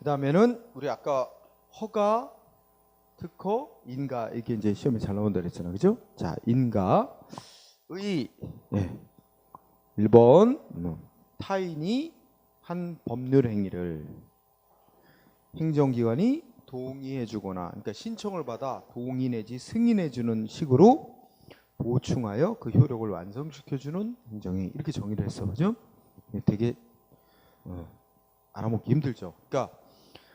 그 다음에는 우리 아까 허가, 특허, 인가 이게 이제 시험에 잘 나온다 그랬잖아, 그죠? 자, 인가의 1번 타인이 한 법률 행위를 행정기관이 동의해주거나, 그러니까 신청을 받아 동의 내지 승인해주는 식으로 보충하여 그 효력을 완성시켜주는 행정행위, 이렇게 정의를 했어, 그죠? 되게 알아먹기 힘들죠. 그러니까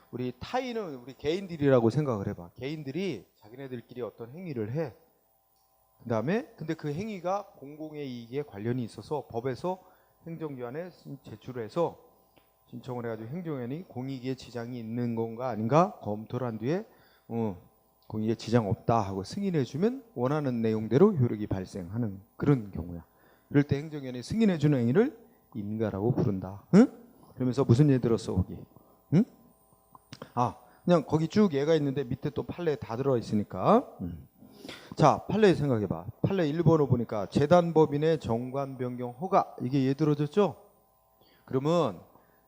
우리 타인은 우리 개인들이라고 생각을 해봐. 개인들이 자기네들끼리 어떤 행위를 해. 그 다음에 근데 그 행위가 공공의 이익에 관련이 있어서 법에서 행정기관에 제출을 해서 신청을 해가지고 행정위원이 공익에 지장이 있는 건가 아닌가 검토를 한 뒤에 공익에 지장 없다 하고 승인해주면 원하는 내용대로 효력이 발생하는 그런 경우야. 그럴 때 행정위원이 승인해주는 행위를 인가라고 부른다. 응? 그러면서 무슨 예를 들었어 거기? 응? 그냥 거기 쭉 얘가 있는데 밑에 또 판례에 다 들어가 있으니까. 자, 판례 생각해봐. 판례 1번을 보니까 재단법인의 정관 변경 허가, 이게 예 들어졌죠? 그러면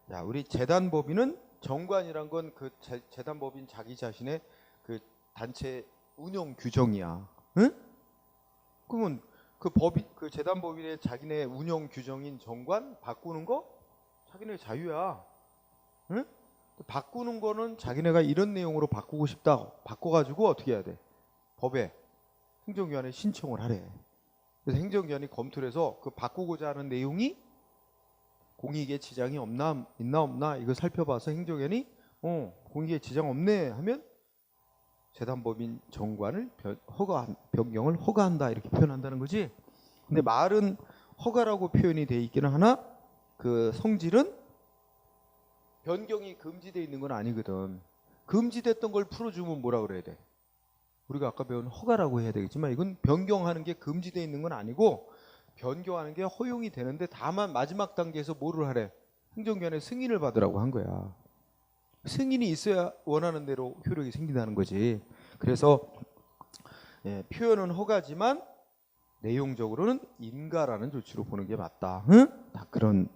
야, 우리 재단법인은 정관이란 건 그 재단법인 자기 자신의 그 단체 운영 규정이야. 응? 그러면 그 법인, 그 재단법인의 자기네 운영 규정인 정관 바꾸는 거 자기네 자유야. 응? 바꾸는 거는 자기네가 이런 내용으로 바꾸고 싶다. 바꿔가지고 어떻게 해야 돼? 법에 행정기관에 신청을 하래. 그래서 행정기관이 검토를 해서 그 바꾸고자 하는 내용이 공익에 지장이 있나 없나 이거 살펴봐서 행정기관이 공익에 지장 없네 하면 재단법인 정관을 변경을 허가한다 이렇게 표현한다는 거지. 근데 말은 허가라고 표현이 돼 있기는 하나 그 성질은 변경이 금지되어 있는 건 아니거든. 금지됐던 걸 풀어주면 뭐라 그래야 돼? 우리가 아까 배운 허가라고 해야 되겠지만 이건 변경하는 게 금지되어 있는 건 아니고 변경하는 게 허용이 되는데 다만 마지막 단계에서 뭐를 하래? 행정기관의 승인을 받으라고 한 거야. 승인이 있어야 원하는 대로 효력이 생긴다는 거지. 그래서 표현은 허가지만 내용적으로는 인가라는 조치로 보는 게 맞다. 응? 다 그런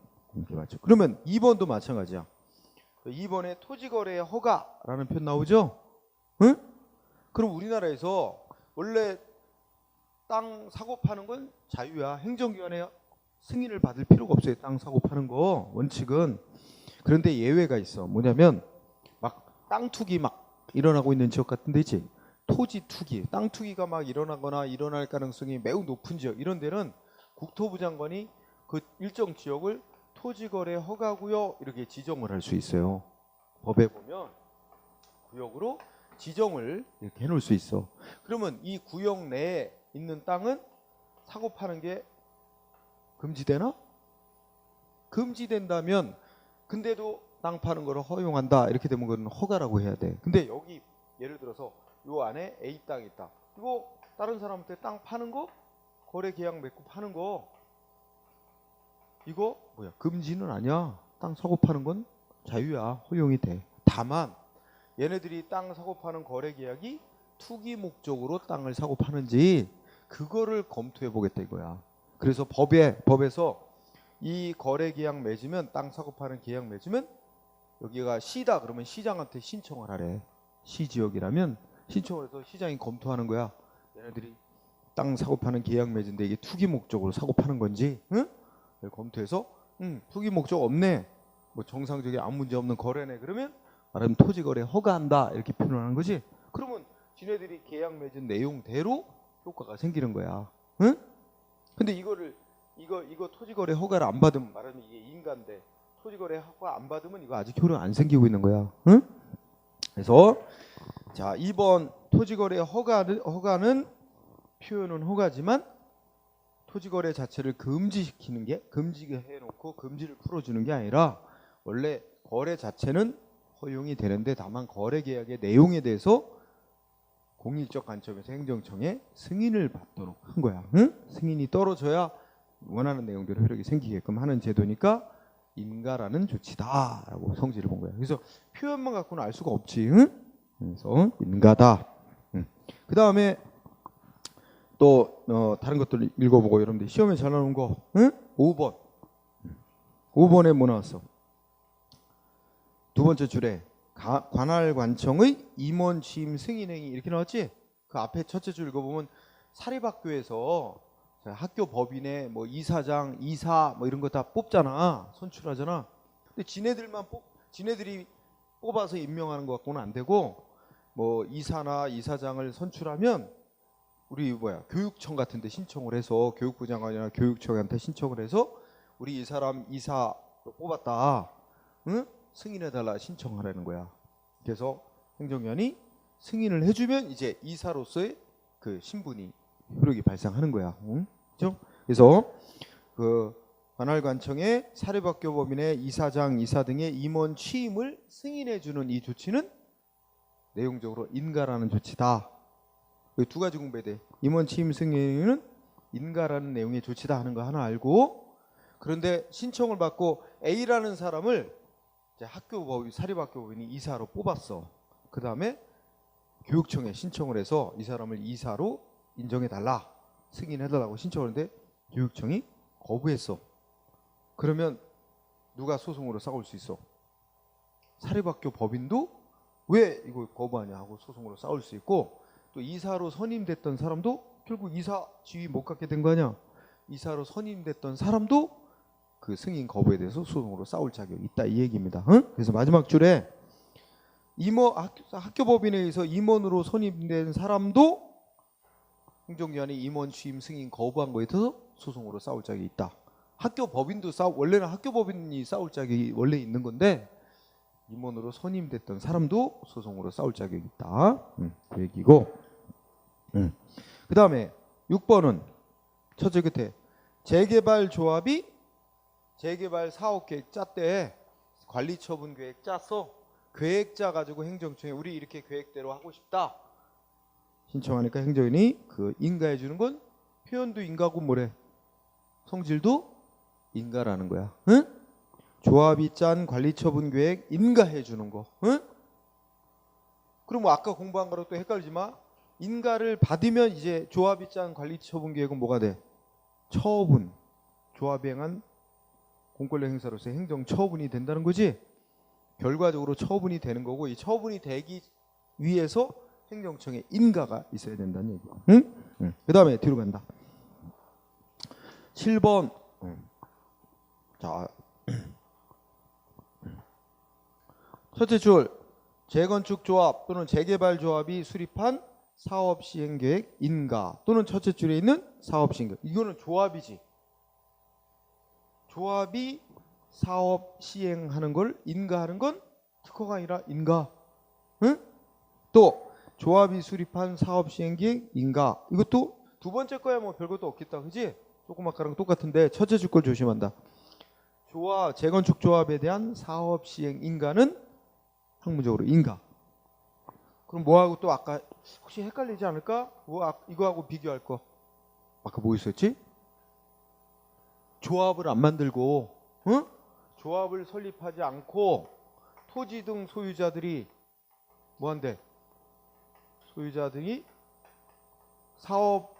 게 맞죠. 그러면 2번도 마찬가지야. 2번에 토지거래 허가라는 표현 나오죠? 응? 그럼 우리나라에서 원래 땅 사고 파는 건 자유야. 행정기관에 승인을 받을 필요가 없어요. 땅 사고 파는 거 원칙은. 그런데 예외가 있어. 뭐냐면 막 땅 투기 막 일어나고 있는 지역 같은 데 있지. 토지 투기, 땅 투기가 막 일어나거나 일어날 가능성이 매우 높은 지역, 이런 데는 국토부 장관이 그 일정 지역을 토지거래 허가구역 이렇게 지정을 할 수 있어요. 법에 보면 구역으로 지정을 이렇게 해놓을 수 있어. 그러면 이 구역 내에 있는 땅은 사고 파는 게 금지되나? 금지된다면 근데도 땅 파는 거를 허용한다 이렇게 되면 그건 허가라고 해야 돼. 근데 여기 예를 들어서 요 안에 A 땅이 있다. 이거 다른 사람한테 땅 파는 거, 거래 계약 맺고 파는 거, 이거 뭐야? 금지는 아니야. 땅 사고 파는 건 자유야. 허용이 돼. 다만 얘네들이 땅 사고 파는 거래 계약이 투기 목적으로 땅을 사고 파는지 그거를 검토해 보겠다 이거야. 그래서 법에서 이 거래 계약 맺으면, 땅 사고 파는 계약 맺으면 여기가 시다 그러면 시장한테 신청을 하래. 시 지역이라면 신청을 해서 시장이 검토하는 거야. 얘네들이 땅 사고 파는 계약 맺은데 이게 투기 목적으로 사고 파는 건지, 응? 검토해서 투기 목적 없네, 뭐 정상적인 아무 문제 없는 거래네, 그러면 말하면 토지거래 허가한다 이렇게 표현하는 거지. 그러면 지네들이 계약 맺은 내용대로 효과가 생기는 거야. 응? 근데 이거 토지거래 허가를 안 받으면 말하면 이게 인가인데 토지거래 허가 안 받으면 이거 아직 효력 안 생기고 있는 거야. 응? 그래서 자 2번 토지거래 허가는 표현은 허가지만 토지거래 자체를 금지시키는 게, 금지해놓고 금지를 풀어주는 게 아니라 원래 거래 자체는 허용이 되는데 다만 거래 계약의 내용에 대해서 공익적 관점에서 행정청에 승인을 받도록 한 거야. 응? 승인이 떨어져야 원하는 내용대로 효력이 생기게끔 하는 제도니까 인가라는 조치다라고 성질을 본 거야. 그래서 표현만 갖고는 알 수가 없지. 응? 그래서 인가다. 응. 그 다음에 또 다른 것들 읽어보고 여러분들 시험에 잘 나오는 거, 응? 5번에 뭐 나왔어? 두 번째 줄에 관할관청의 임원 취임 승인행위 이렇게 나왔지? 그 앞에 첫째 줄 읽어보면 사립학교에서 학교 법인의 뭐 이사장, 이사 뭐 이런 거 다 뽑잖아, 선출하잖아. 근데 지네들이 뽑아서 임명하는 것 갖고는 안 되고, 뭐 이사나 이사장을 선출하면 우리 교육청 같은데 신청을 해서, 교육부 장관이나 교육청한테 신청을 해서 우리 이 사람 이사로 뽑았다, 응? 승인해달라 신청하라는 거야. 그래서 행정위원이 승인을 해주면 이제 이사로서의 그 신분이 효력이 발생하는 거야. 응? 그렇죠? 그래서 그 관할관청의 사립학교 법인의 이사장, 이사 등의 임원 취임을 승인해주는 이 조치는 내용적으로 인가라는 조치다. 두 가지 공부해야 돼. 임원 취임 승인은 인가라는 내용의 조치다 하는 거 하나 알고, 그런데 신청을 받고 A라는 사람을 이제 사립학교 법인이 이사로 뽑았어. 그 다음에 교육청에 신청을 해서 이 사람을 이사로 인정해달라, 승인해달라고 신청을 했는데 교육청이 거부했어. 그러면 누가 소송으로 싸울 수 있어? 사립학교 법인도 왜 이거 거부하냐 하고 소송으로 싸울 수 있고, 또 이사로 선임됐던 사람도 결국 이사 지위 못 갖게 된 거 아니야. 이사로 선임됐던 사람도 그 승인 거부에 대해서 소송으로 싸울 자격이 있다, 이 얘기입니다. 응? 그래서 마지막 줄에 학교 법인에 의해서 임원으로 선임된 사람도 행정기관이 임원 취임 승인 거부한 거에 대해서 소송으로 싸울 자격이 있다. 학교 법인도 원래는 학교 법인이 싸울 자격이 원래 있는 건데 임원으로 선임됐던 사람도 소송으로 싸울 자격이 있다. 그 얘기고. 그 다음에 6번은 첫째 끝에 재개발 조합이 재개발 사업 계획 짰대. 관리처분 계획 짰어. 계획자 가지고 행정청에 우리 이렇게 계획대로 하고 싶다 신청하니까 행정인이 그 인가해 주는 건 표현도 인가고 뭐래, 성질도 인가라는 거야. 응? 조합이 짠 관리처분 계획 인가해 주는 거. 응? 그럼 뭐 아까 공부한 거랑 또 헷갈리지 마. 인가를 받으면 이제 조합이 짠 관리처분 계획은 뭐가 돼? 처분. 조합이 행한 공권력 행사로서 행정 처분이 된다는 거지. 결과적으로 처분이 되는 거고, 이 처분이 되기 위해서 행정청에 인가가 있어야 된다는 얘기야. 응? 그 다음에 뒤로 간다. 7번. 자, 첫째 줄 재건축 조합 또는 재개발 조합이 수립한 사업 시행 계획 인가, 또는 첫째 줄에 있는 사업 시행 계획. 이거는 조합이지. 조합이 사업 시행하는 걸 인가하는 건 특허가 아니라 인가. 응? 또 조합이 수립한 사업 시행 계획 인가. 이것도 두 번째 거야 뭐 별것도 없겠다, 그지? 조금 아까랑 똑같은데 첫째 줄 걸 조심한다. 재건축 조합에 대한 사업 시행 인가는 학문적으로 인가. 그럼 뭐하고 또 아까 혹시 헷갈리지 않을까? 이거하고 비교할 거. 아까 뭐 있었지? 조합을 안 만들고, 응? 조합을 설립하지 않고 토지 등 소유자들이 뭐한대? 소유자들이 사업,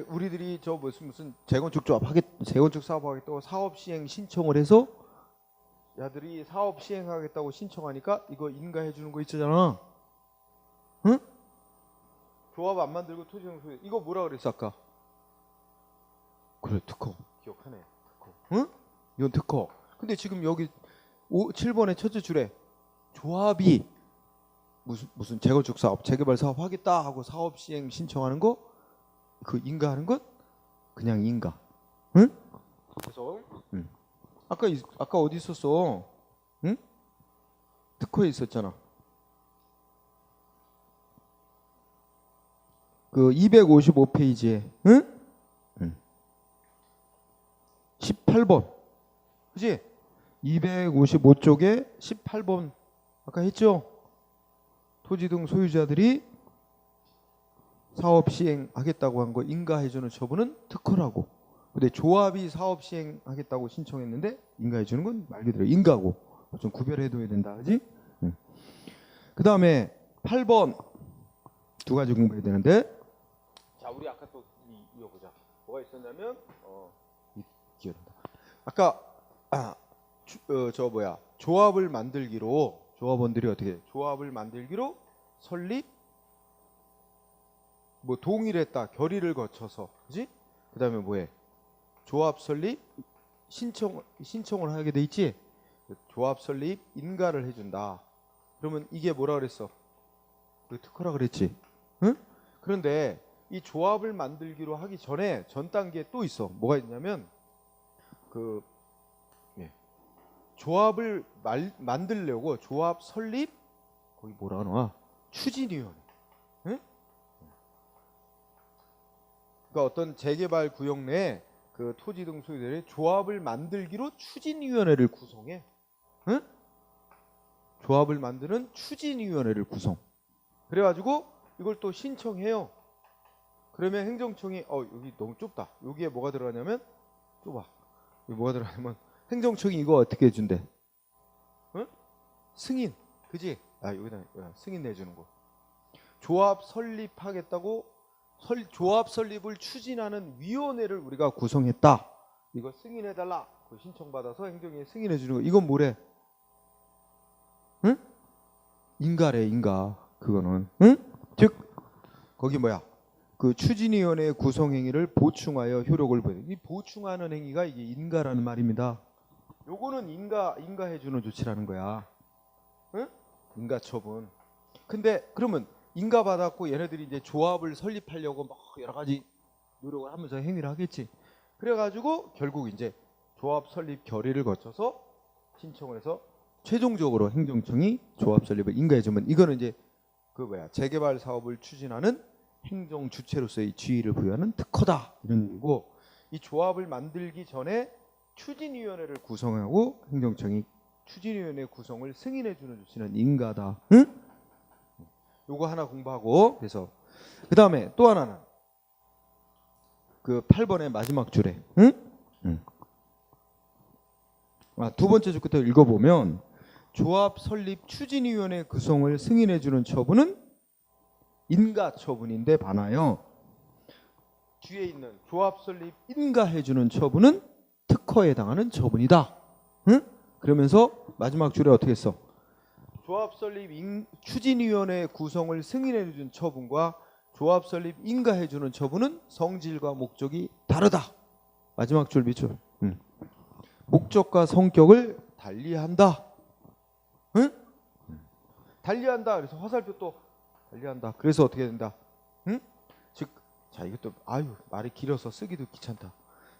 우리들이 저 무슨 재건축 사업 하겠다고 사업 시행 신청을 해서 야들이 사업 시행하겠다고 신청하니까 이거 인가해 주는 거 있잖아. 응? 조합 안 만들고 토지 등 소유, 이거 뭐라 그랬어 아까? 그래, 특허. 기억하네. 특허. 응? 이건 특허. 근데 지금 여기 7번의 첫째 줄에 조합이 무슨 재건축 사업, 재개발 사업 하겠다 하고 사업 시행 신청하는 거, 그 인가하는 것 그냥 인가. 응? 그래서 아까 어디 있었어? 응? 특허에 있었잖아. 그 255페이지에 응? 18번. 그지? 255쪽에 18번 아까 했죠? 토지 등 소유자들이 사업 시행하겠다고 한 거 인가해주는 처분은 특허라고. 근데 조합이 사업 시행하겠다고 신청했는데 인가해주는 건 말 그대로 인가고. 좀 구별해둬야 된다, 그지? 그 다음에 8번 두 가지 공부해야 되는데, 자 우리 아까 또 이어보자. 뭐가 있었냐면 아까 조합을 만들기로 조합원들이 어떻게 해? 조합을 만들기로 설립 뭐 동의했다 결의를 거쳐서 그지? 그다음에 뭐해? 조합 설립 신청을 하게 돼 있지. 조합 설립 인가를 해준다. 그러면 이게 뭐라 그랬어? 그 특허라 그랬지. 응? 그런데 이 조합을 만들기로 하기 전에 전 단계에 또 있어. 뭐가 있냐면 그 조합을 만들려고 조합 설립 거기 뭐라 하나? 추진위원회. 응? 그러니까 어떤 재개발 구역 내에 그 토지 등 소유들의 조합을 만들기로 추진위원회를 구성해. 응? 조합을 만드는 추진위원회를 구성. 그래가지고 이걸 또 신청해요. 그러면 행정청이 여기 너무 좁다. 여기에 뭐가 들어가냐면 좁아. 여기 뭐가 들어가냐면 행정청이 이거 어떻게 해준대? 응? 승인, 그지? 여기다 승인 내주는 거. 조합 설립하겠다고 조합 설립을 추진하는 위원회를 우리가 구성했다. 이거 승인해달라. 그 신청받아서 행정에 승인해주는 거. 이건 뭐래? 응? 인가래, 인가. 그거는. 응? 즉 거기 뭐야? 그 추진위원회 구성 행위를 보충하여 효력을 보여. 이 보충하는 행위가 이게 인가라는 말입니다. 요거는 인가해주는 조치라는 거야. 응? 인가 처분. 근데 그러면 인가 받았고 얘네들이 이제 조합을 설립하려고 막 여러 가지 노력을 하면서 행위를 하겠지. 그래가지고 결국 이제 조합 설립 결의를 거쳐서 신청을 해서 최종적으로 행정청이 조합 설립을 인가해주면 이거는 이제 그 뭐야 재개발 사업을 추진하는 행정 주체로서의 지위를 부여하는 특허다 이런 얘기고, 이 조합을 만들기 전에 추진위원회를 구성하고 행정청이 추진위원회 구성을 승인해주는 조치는 인가다. 응? 요거 하나 공부하고, 그래서 그 다음에 또 하나는 그 8번의 마지막 줄에 응? 응. 두 번째 줄 끝에 읽어보면 조합 설립 추진위원회 구성을 승인해주는 처분은 인가 처분인데 반하여 뒤에 있는 조합 설립 인가해주는 처분은 특허에 해당하는 처분이다. 응? 그러면서 마지막 줄에 어떻게 했어? 조합 설립 추진위원회 구성을 승인해준 처분과 조합 설립 인가해주는 처분은 성질과 목적이 다르다. 마지막 줄 밑줄. 목적과 성격을 달리한다. 응? 달리한다. 그래서 화살표 또 달리한다. 그래서 어떻게 된다? 응? 즉, 자 이것도 말이 길어서 쓰기도 귀찮다.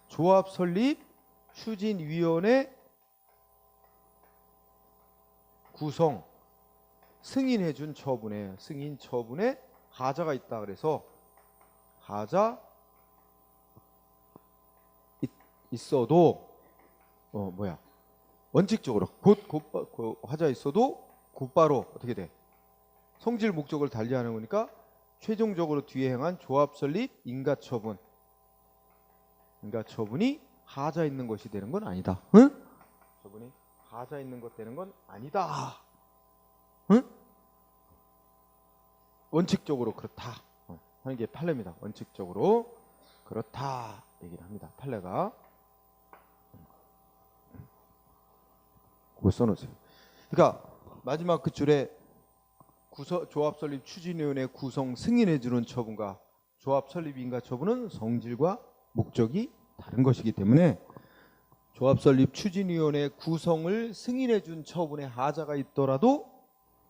조합 설립 추진위원회 구성 승인해준 처분에 승인 처분에 하자가 있다. 그래서 하자 있어도 원칙적으로 곧 하자 있어도 곧바로 어떻게 돼? 성질 목적을 달리하는 거니까 최종적으로 뒤에 행한 조합 설립 인가 처분이 하자 있는 것이 되는 건 아니다. 응? 처분이 하자 있는 것 되는 건 아니다. 응? 원칙적으로 그렇다 하는 게 판례입니다. 원칙적으로 그렇다 얘기를 합니다. 판례가. 그거 써놓으세요. 그러니까 마지막 그 줄에 조합 설립 추진위원회 구성 승인해주는 처분과 조합 설립 인가 처분은 성질과 목적이 다른 것이기 때문에 조합 설립 추진위원회 구성을 승인해준 처분에 하자가 있더라도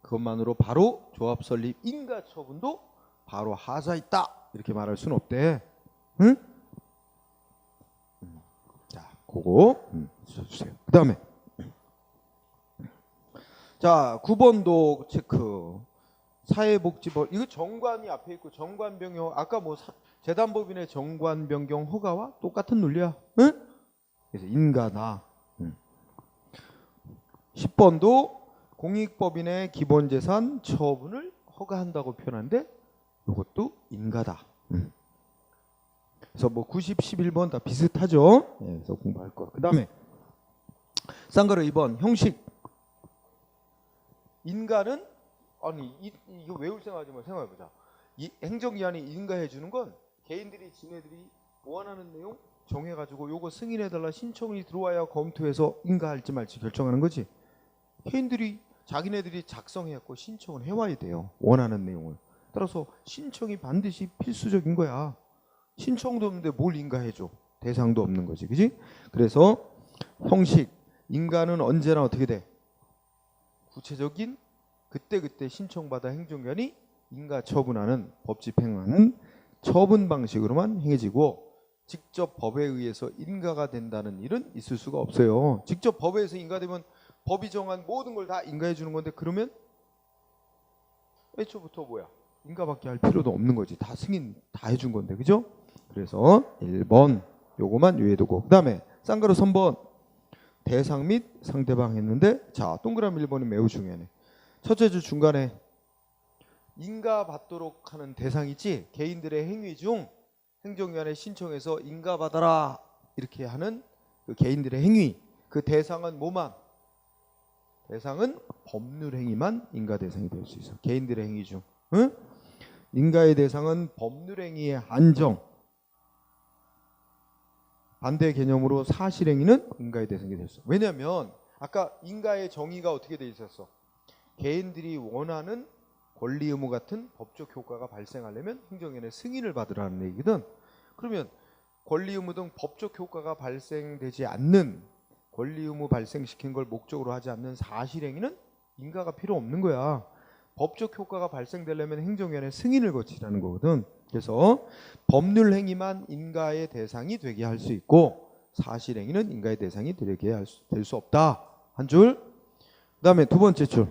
그것만으로 바로 조합 설립 인가 처분도 바로 하자 있다 이렇게 말할 수는 없대. 응? 자, 그거 써주세요. 그 다음에 자 9번도 체크. 사회복지법 이거 정관이 앞에 있고 정관 변경 아까 재단법인의 정관 변경 허가와 똑같은 논리야. 응? 그래서 인가다. 10번도 공익법인의 기본재산 처분을 허가한다고 표현하는데 이것도 인가다. 그래서 90, 11번 다 비슷하죠. 네, 그래서 공부할 거. 그 다음에 쌍가루 2번 형식. 인가는 이거 외울 생각하지 마. 생각해보자. 이 행정기관이 인가해 주는 건 개인들이 지네들이 원하는 내용 정해가지고 요거 승인해달라 신청이 들어와야 검토해서 인가할지 말지 결정하는 거지. 개인들이 자기네들이 작성해갖고 신청을 해와야 돼요. 원하는 내용을. 따라서 신청이 반드시 필수적인 거야. 신청도 없는데 뭘 인가해줘. 대상도 없는 거지. 그지? 그래서 형식, 인가는 언제나 어떻게 돼? 구체적인 그때그때 신청받아 행정기관이 인가 처분하는, 법 집행하는 처분 방식으로만 행해지고 직접 법에 의해서 인가가 된다는 일은 있을 수가 없어요. 직접 법에 의해서 인가되면 법이 정한 모든 걸 다 인가해 주는 건데, 그러면 애초부터 뭐야? 인가받게 할 필요도 없는 거지. 다 승인 다 해준 건데. 그죠? 그래서 1번 요거만 유의해두고, 그 다음에 쌍가루 3번 대상 및 상대방 했는데, 자 동그라미 1번이 매우 중요하네. 첫째 줄 중간에 인가받도록 하는 대상이지, 개인들의 행위 중 행정기관에 신청해서 인가받아라 이렇게 하는 그 개인들의 행위, 그 대상은 뭐만? 대상은 법률 행위만 인가 대상이 될 수 있어. 개인들의 행위 중. 응? 인가의 대상은 법률 행위의 한정. 반대 개념으로 사실 행위는 인가의 대상이 될 수 있어. 왜냐하면 아까 인가의 정의가 어떻게 돼 있었어? 개인들이 원하는 권리 의무 같은 법적 효과가 발생하려면 행정기관의 승인을 받으라는 얘기거든. 그러면 권리 의무 등 법적 효과가 발생되지 않는, 권리 의무 발생시킨 걸 목적으로 하지 않는 사실 행위는 인가가 필요 없는 거야. 법적 효과가 발생되려면 행정기관의 승인을 거치라는 거거든. 그래서 법률 행위만 인가의 대상이 되게 할 수 있고 사실 행위는 인가의 대상이 되게 될 수 없다. 한 줄. 그 다음에 두 번째 줄.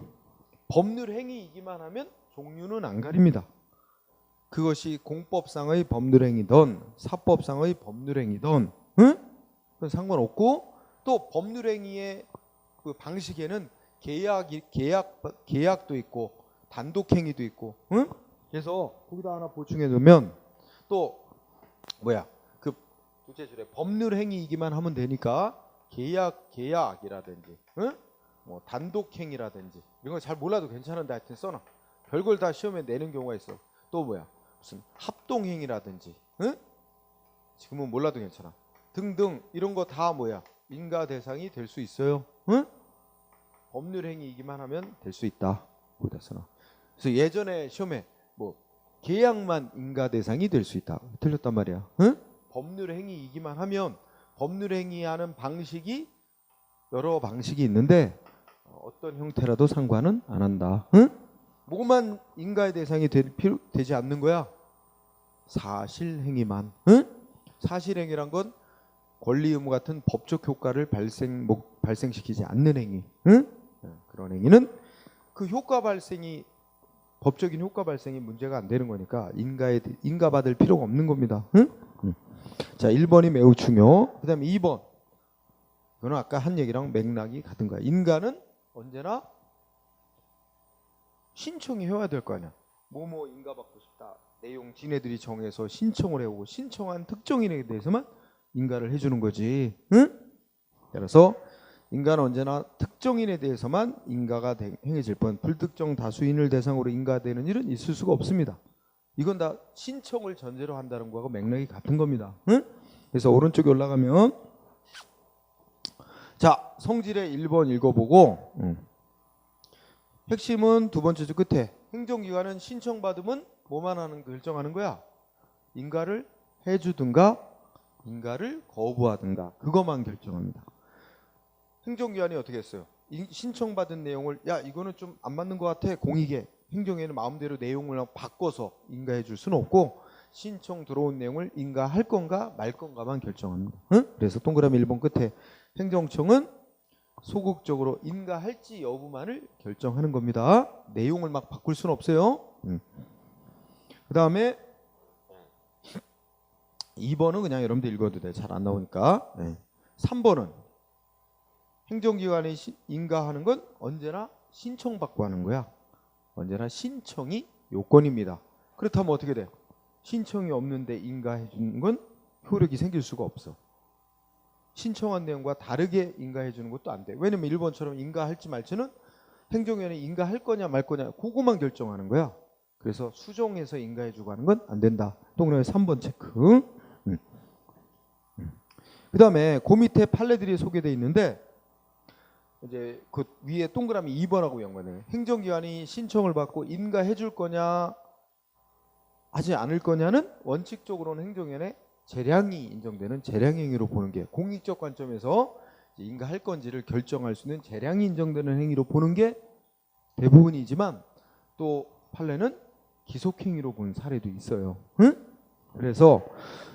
법률 행위이기만 하면 종류는 안 가립니다. 그것이 공법상의 법률 행위든 사법상의 법률 행위든, 응? 그건 상관없고, 또 법률 행위의 그 방식에는 계약도 있고 단독 행위도 있고, 응? 그래서 거기다 하나 보충해 두면 또 뭐야? 그 둘째 줄에 법률 행위이기만 하면 되니까 계약이라든지, 응? 뭐 단독 행위라든지 이런 거 잘 몰라도 괜찮은데 하여튼 써놔. 별걸 다 시험에 내는 경우가 있어. 또 뭐야? 무슨 합동 행위라든지, 응? 지금은 몰라도 괜찮아. 등등 이런 거 다 뭐야? 인가 대상이 될 수 있어요. 응? 법률 행위이기만 하면 될 수 있다. 거기다 써놔. 그래서 예전에 시험에 뭐 계약만 인가 대상이 될 수 있다. 틀렸단 말이야. 응? 법률 행위이기만 하면, 법률 행위하는 방식이 여러 방식이 있는데 어떤 형태라도 상관은 안 한다. 응? 뭐만 인가의 대상이 되지 않는 거야? 사실 행위만. 응? 사실 행위란 건 권리 의무 같은 법적 효과를 발생시키지 않는 행위. 응? 그런 행위는 그 효과 발생이, 법적인 효과 발생이 문제가 안 되는 거니까 인가받을 필요가 없는 겁니다. 응? 자, 1번이 매우 중요. 그 다음에 2번. 이거는 아까 한 얘기랑 맥락이 같은 거야. 인가는 언제나 신청이 해야 될 거 아니야. 뭐뭐 인가받고 싶다. 내용 지네들이 정해서 신청을 해오고 신청한 특정인에 대해서만 인가를 해주는 거지. 응? 그래서 인가는 언제나 특정인에 대해서만 인가가 행해질 뿐 불특정 다수인을 대상으로 인가되는 일은 있을 수가 없습니다. 이건 다 신청을 전제로 한다는 거하고 맥락이 같은 겁니다. 응? 그래서 오른쪽에 올라가면, 자 성질의 1번 읽어보고, 핵심은 두 번째 줄 끝에 행정기관은 신청받으면 뭐만 하는 결정하는 거야? 인가를 해주든가 인가를 거부하든가 그것만 결정합니다. 행정기관이 어떻게 했어요? 신청받은 내용을 야 이거는 좀 안 맞는 것 같아, 공익에. 행정기관은 마음대로 내용을 바꿔서 인가해 줄 수는 없고 신청 들어온 내용을 인가할 건가 말 건가만 결정합니다. 응? 그래서 동그라미 1번 끝에 행정청은 소극적으로 인가할지 여부만을 결정하는 겁니다. 내용을 막 바꿀 수는 없어요. 그 다음에 2번은 그냥 여러분들 읽어도 돼. 잘 안 나오니까. 3번은 행정기관이 인가하는 건 언제나 신청받고 하는 거야. 언제나 신청이 요건입니다. 그렇다면 어떻게 돼? 신청이 없는데 인가해 주는 건 효력이 생길 수가 없어. 신청한 내용과 다르게 인가해 주는 것도 안 돼. 왜냐면 1번처럼 인가할지 말지는 행정위원회 인가할 거냐 말 거냐 그거만 결정하는 거야. 그래서 수정해서 인가해 주고 하는 건 안 된다. 동그라미 3번 체크. 그 다음에 그 밑에 판례들이 소개되어 있는데 이제 그 위에 동그라미 2번하고 연관해요. 행정기관이 신청을 받고 인가해 줄 거냐 하지 않을 거냐는 원칙적으로는 행정위원회 재량이 인정되는 재량행위로 보는 게, 공익적 관점에서 인가할 건지를 결정할 수 있는 재량이 인정되는 행위로 보는 게 대부분이지만, 또 판례는 기속행위로 본 사례도 있어요. 응? 그래서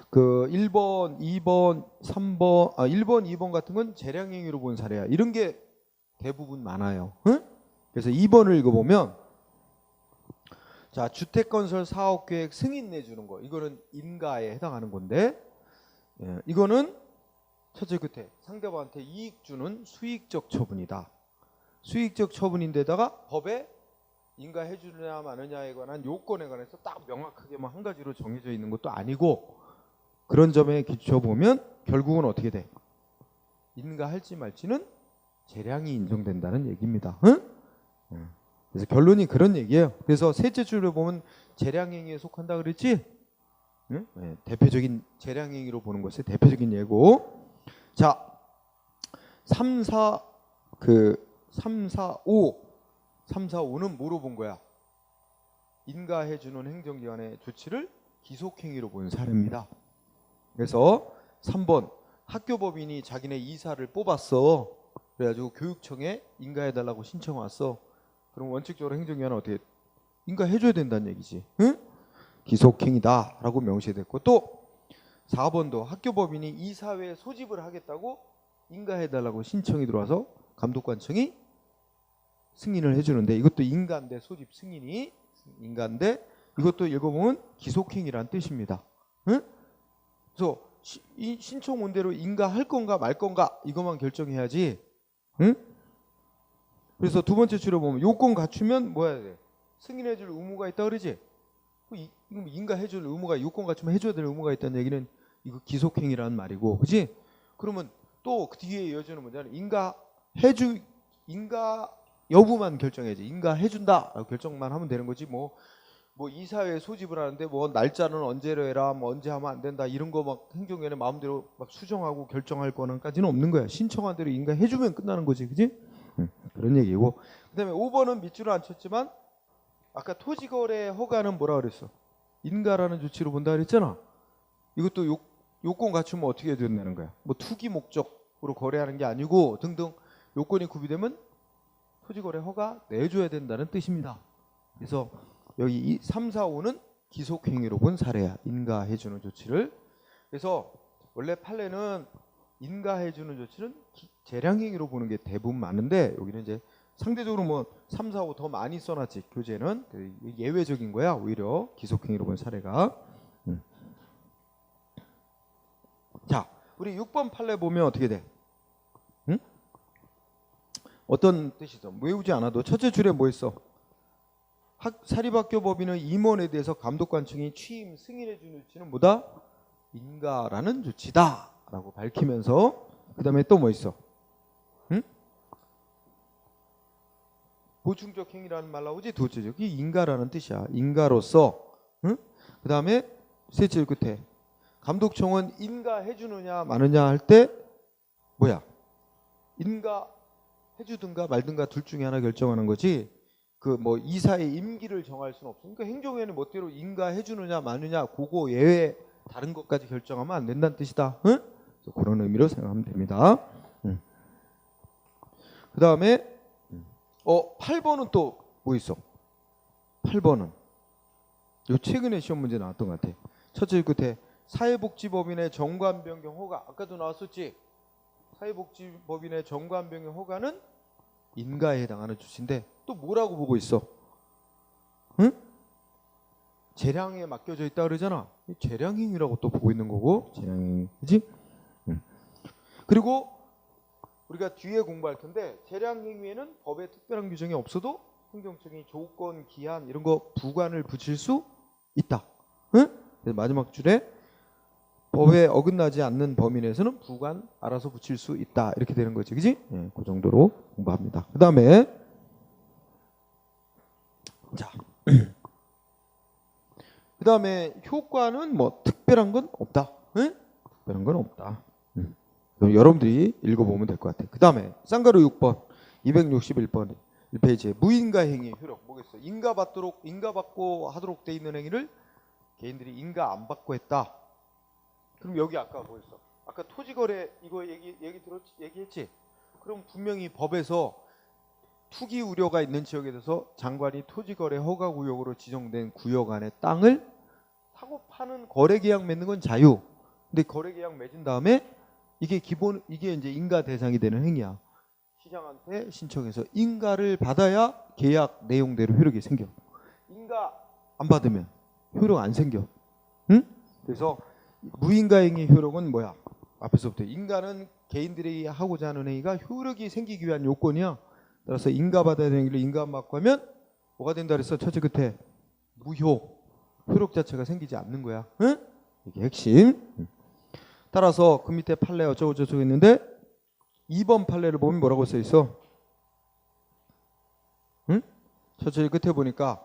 그 1번, 2번, 3번, 1번, 2번 같은 건 재량행위로 본 사례야. 이런 게 대부분 많아요. 응? 그래서 2번을 읽어보면, 자, 주택건설 사업계획 승인 내주는 거, 이거는 인가에 해당하는 건데, 예, 이거는 첫째 끝에 상대방한테 이익 주는 수익적 처분이다. 수익적 처분인데다가 법에 인가해 주느냐 마느냐에 관한 요건에 관해서 딱 명확하게 한 가지로 정해져 있는 것도 아니고, 그런 점에 기초 보면 결국은 어떻게 돼? 인가할지 말지는 재량이 인정된다는 얘기입니다. 응? 그래서 결론이 그런 얘기예요. 그래서 셋째 줄에 보면 재량행위에 속한다 그랬지? 응? 네, 대표적인 재량행위로 보는 것의 대표적인 예고. 자, 3, 4, 5는 뭐로 본 거야? 인가해주는 행정기관의 조치를 기속행위로 본 사례입니다. 그래서 3번, 학교법인이 자기네 이사를 뽑았어. 그래가지고 교육청에 인가해달라고 신청 왔어. 그럼 원칙적으로 행정기관은 어떻게 인가해줘야 된다는 얘기지. 응? 기속행위다라고 명시됐고, 또 4번도 학교법인이 이사회 소집을 하겠다고 인가해달라고 신청이 들어와서 감독관청이 승인을 해주는데, 이것도 인가인데, 소집 승인이 인가인데 이것도 읽어보면 기속행위란 뜻입니다. 응? 그래서 이 신청 온 대로 인가할 건가 말 건가 이것만 결정해야지. 응? 그래서 두 번째 줄에 보면 요건 갖추면 뭐 해야 돼? 승인해줄 의무가 있다 그러지? 인가해줄 의무가, 요건 갖추면 해줘야 될 의무가 있다는 얘기는 이거 기속행위라는 말이고, 그지? 그러면 또 그 뒤에 이어지는 문제는 인가 여부만 결정해야지. 인가해준다 결정만 하면 되는 거지. 뭐 이사회 소집을 하는데 뭐 날짜는 언제로 해라, 뭐 언제 하면 안 된다, 이런 거 막 행정위원회 마음대로 막 수정하고 결정할 권한까지는 없는 거야. 신청한 대로 인가해주면 끝나는 거지, 그지? 그런 얘기고. 그다음에 5번은 밑줄을 안 쳤지만 아까 토지거래 허가는 뭐라 그랬어? 인가라는 조치로 본다 그랬잖아. 이것도 요건 갖추면 어떻게 된다는 거야? 뭐 투기 목적으로 거래하는 게 아니고 등등 요건이 구비되면 토지거래 허가 내줘야 된다는 뜻입니다. 그래서 여기 3, 4, 5는 기속행위로 본 사례야. 인가해주는 조치를. 그래서 원래 판례는 인가해주는 조치는 재량행위로 보는 게 대부분 많은데, 여기는 이제 상대적으로 뭐 3, 4, 5 더 많이 써놨지. 교재는 예외적인 거야. 오히려 기속행위로 본 사례가. 자, 우리 6번 판례 보면 어떻게 돼? 응? 어떤 뜻이죠? 외우지 않아도 첫째 줄에 뭐 있어? 사립학교법인의 임원에 대해서 감독관청이 취임 승인해주는 조치는 뭐다? 인가라는 조치다 라고 밝히면서, 그 다음에 또 뭐 있어? 응? 보충적 행위라는 말 나오지? 도체적. 이 인가라는 뜻이야. 인가로서. 응? 그 다음에 셋째 줄 끝에 감독청은 인가해주느냐 마느냐 할 때 뭐야? 인가해주든가 말든가 둘 중에 하나 결정하는 거지. 그 뭐 이사의 임기를 정할 수는 없어. 그러니까 행정위원회 멋대로 인가해주느냐 마느냐 그거 예외 다른 것까지 결정하면 안 된다는 뜻이다. 응? 그런 의미로 생각하면 됩니다. 그 다음에 8번은 또 뭐 있어? 8번은 요 최근에 시험 문제 나왔던 것 같아. 첫째 끝에 사회복지법인의 정관 변경 허가, 아까도 나왔었지. 사회복지법인의 정관 변경 허가는 인가에 해당하는 조치인데 또 뭐라고 보고 있어? 응? 재량에 맡겨져 있다 그러잖아. 재량행위라고 또 보고 있는 거고, 재량행위, 그렇지? 그리고 우리가 뒤에 공부할 텐데 재량행위에는 법에 특별한 규정이 없어도 행정청이 조건, 기한 이런 거 부관을 붙일 수 있다. 응? 그래서 마지막 줄에 법에 어긋나지 않는 범위 내에서는 부관 알아서 붙일 수 있다. 이렇게 되는 거지, 그지? 예, 그 정도로 공부합니다. 그 다음에 자, 그 다음에 효과는 뭐 특별한 건 없다. 응? 특별한 건 없다. 그럼 여러분들이 읽어보면 될 것 같아요. 그 다음에 쌍가루 6번. 261번 1페이지에 무인가 행위 효력 뭐겠어? 인가받고 하도록 돼 있는 행위를 개인들이 인가 안 받고 했다. 그럼 여기 아까 뭐였어? 아까 토지거래 이거 얘기했지? 그럼 분명히 법에서 투기 우려가 있는 지역에 대해서 장관이 토지거래 허가구역으로 지정된 구역 안에 땅을 사고 파는 거래계약 맺는 건 자유. 근데 거래계약 맺은 다음에 이게 이제 인가 대상이 되는 행위야. 시장한테 신청해서 인가를 받아야 계약 내용대로 효력이 생겨. 인가 안 받으면 효력 안 생겨. 응? 그래서 무인가 행위 효력은 뭐야? 앞에서부터 인가는 개인들이 하고자 하는 행위가 효력이 생기기 위한 요건이야. 따라서 인가받아야 되는 행위를 인가 안 받고 하면 뭐가 된다 그랬어? 첫째 끝에 무효. 효력 자체가 생기지 않는 거야. 응? 이게 핵심. 따라서 그 밑에 판례 어쩌고저쩌고 있는데 2번 판례를 보면 뭐라고 써 있어? 응? 첫째 끝에 보니까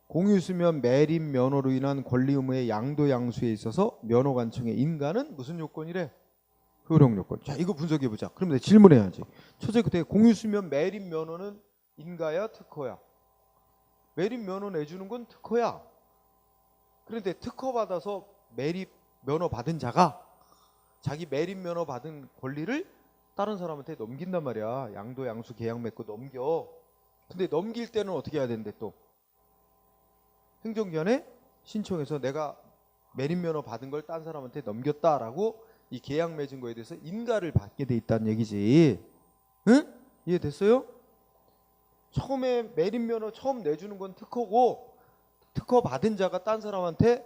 공유수면 매립 면허로 인한 권리 의무의 양도 양수에 있어서 면허 관청의 인가는 무슨 요건이래? 효력 요건. 자, 이거 분석해 보자. 그럼 내가 질문해야지. 첫째 끝에 공유수면 매립 면허는 인가야, 특허야? 매립 면허 내주는 건 특허야. 그런데 특허 받아서 매립 면허 받은 자가 자기 매립 면허 받은 권리를 다른 사람한테 넘긴단 말이야. 양도 양수 계약 맺고 넘겨. 근데 넘길 때는 어떻게 해야 되는데 또 행정기관에 신청해서 내가 매립 면허 받은 걸 딴 사람한테 넘겼다라고 이 계약 맺은 거에 대해서 인가를 받게 돼 있다는 얘기지. 응? 이해됐어요? 처음에 매립 면허 처음 내주는 건 특허고 특허 받은 자가 딴 사람한테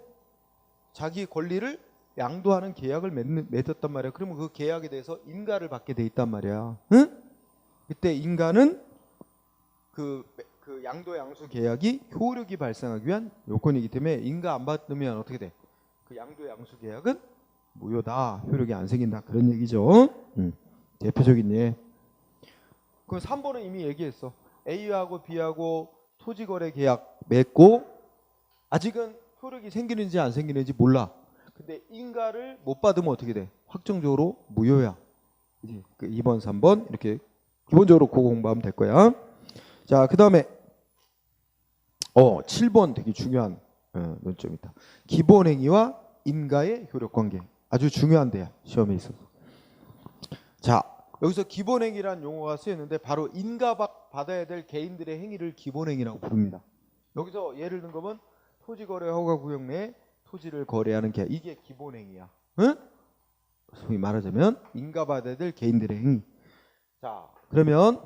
자기 권리를 양도하는 계약을 맺었단 말이야. 그러면 그 계약에 대해서 인가를 받게 돼 있단 말이야. 응? 그때 인가는 그 양도 양수 계약이 효력이 발생하기 위한 요건이기 때문에 인가 안 받으면 어떻게 돼? 그 양도 양수 계약은 무효다. 효력이 안 생긴다. 그런 얘기죠. 대표적인 예. 그럼 3번은 이미 얘기했어. A하고 B하고 토지거래 계약 맺고 아직은 효력이 생기는지 안 생기는지 몰라. 근데 인가를 못 받으면 어떻게 돼? 확정적으로 무효야. 이제 그 2번, 3번 이렇게 기본적으로 그거 공부하면 될 거야. 자, 그 다음에 7번 되게 중요한 논점이다. 기본행위와 인가의 효력관계. 아주 중요한데요. 시험에 있어서. 자, 여기서 기본행위란 용어가 쓰였는데 바로 인가받아야 될 개인들의 행위를 기본행위라고 부릅니다. 여기서 예를 든 거면 토지거래 허가구역 내에 토지를 거래하는 게 이게 기본행위야. 응? 소위 말하자면 인가받아야 될 개인들의 행위. 자, 그러면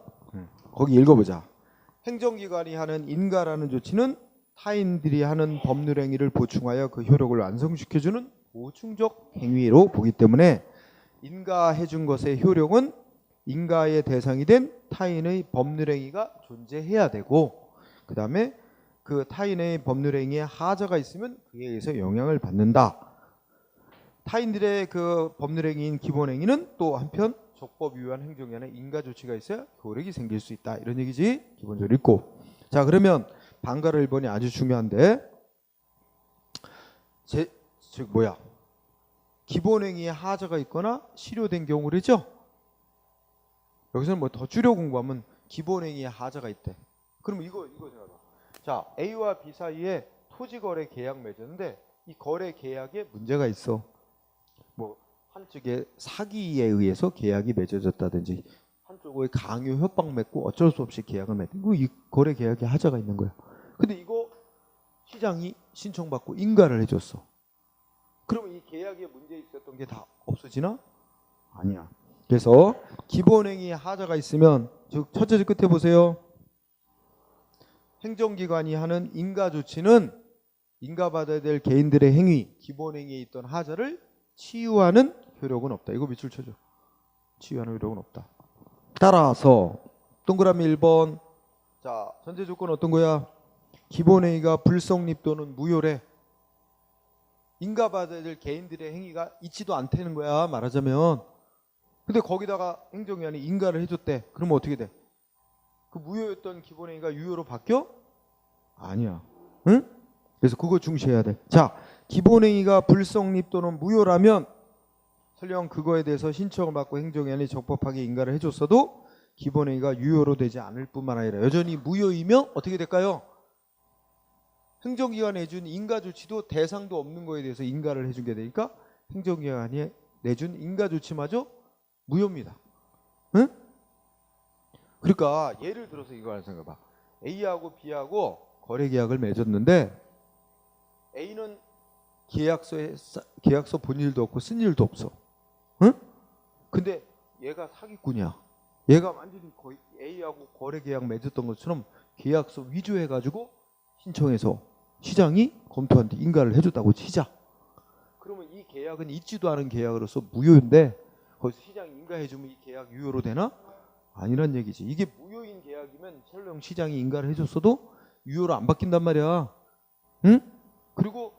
거기 읽어보자. 행정기관이 하는 인가라는 조치는 타인들이 하는 법률 행위를 보충하여 그 효력을 완성시켜주는 보충적 행위로 보기 때문에 인가해준 것의 효력은 인가의 대상이 된 타인의 법률 행위가 존재해야 되고 그 다음에 그 타인의 법률 행위에 하자가 있으면 그에 의해서 영향을 받는다. 타인들의 그 법률 행위인 기본 행위는 또 한편 적법 위반 행정안에 인가 조치가 있어야 효력이 생길 수 있다. 이런 얘기지. 기본적으로 읽고. 자, 그러면 반가를 1번이 아주 중요한데 즉 기본 행위에 하자가 있거나 실효된 경우랬죠. 여기서는 뭐 더 줄여 공부하면 기본 행위에 하자가 있대. 그럼 이거 생각해. 자, A와 B 사이에 토지 거래 계약 맺었는데 이 거래 계약에 문제가 있어. 뭐 한쪽에 사기에 의해서 계약이 맺어졌다든지 한쪽에 강요 협박 맺고 어쩔 수 없이 계약을 맺고 이 거래 계약에 하자가 있는 거야. 근데 이거 시장이 신청받고 인가를 해줬어. 그러면 이 계약에 문제 있었던 게 다 없어지나? 아니야. 그래서 기본행위에 하자가 있으면 즉 첫째 줄 끝에 보세요. 행정기관이 하는 인가 조치는 인가받아야 될 개인들의 행위, 기본행위에 있던 하자를 치유하는 효력은 없다. 이거 밑줄 쳐줘. 치유하는 효력은 없다. 따라서 동그라미 1번. 자, 전제 조건 어떤 거야? 기본행위가 불성립 또는 무효래. 인가받아야 될 개인들의 행위가 있지도 않다는 거야. 말하자면. 근데 거기다가 행정기관이 인가를 해줬대. 그러면 어떻게 돼? 그 무효였던 기본행위가 유효로 바뀌어? 아니야. 응? 그래서 그거 중시해야 돼. 자, 기본행위가 불성립 또는 무효라면 설령 그거에 대해서 신청을 받고 행정기관이 적법하게 인가를 해줬어도 기본행위가 유효로 되지 않을 뿐만 아니라 여전히 무효이며 어떻게 될까요? 행정기관이 해준 인가조치도 대상도 없는 거에 대해서 인가를 해준 게 되니까 행정기관이 내준 인가조치마저 무효입니다. 응? 그러니까 예를 들어서 이거 생각해봐. A하고 B하고 거래계약을 맺었는데 A는 계약서 본 일도 없고 쓴 일도 없어. 응? 근데 얘가 사기꾼이야. 얘가 완전히 거의 A하고 거래계약 맺었던 것처럼 계약서 위조해가지고 신청해서 시장이 검토한테 인가를 해줬다고 치자. 그러면 이 계약은 있지도 않은 계약으로서 무효인데 거기서 시장이 인가해주면 이 계약 유효로 되나? 아니란 얘기지. 이게 무효인 계약이면 설령 시장이 인가를 해줬어도 유효로 안 바뀐단 말이야. 응? 그리고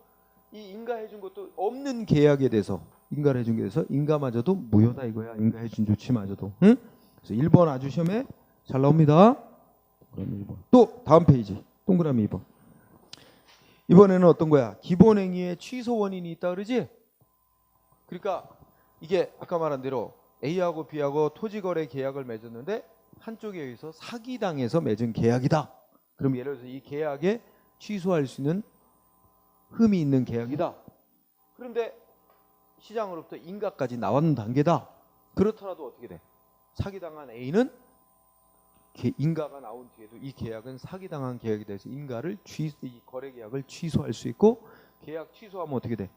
이 인가해준 것도 없는 계약에 대해서 인가를 해준 게 돼서 인가마저도 무효다 이거야. 인가해준 조치마저도. 응? 그래서 1번 아주 시험에 잘 나옵니다. 그럼 1번. 또 다음 페이지 동그라미 2번. 이번에는 어떤 거야? 기본행위의 취소 원인이 있다 그러지? 그러니까 이게 아까 말한 대로 A하고 B하고 토지거래 계약을 맺었는데 한쪽에 의해서 사기당해서 맺은 계약이다. 그럼 예를 들어서 이 계약에 취소할 수 있는 흠이 있는 계약이다. 그런데 시장으로부터 인가까지 나왔는 단계다. 그렇더라도 어떻게 돼? 사기당한 A는 인가가 나온 뒤에도 이 계약은 사기당한 계약에 대해서 인가를 이 거래 계약을 취소할 수 있고 계약 취소하면 어떻게 돼?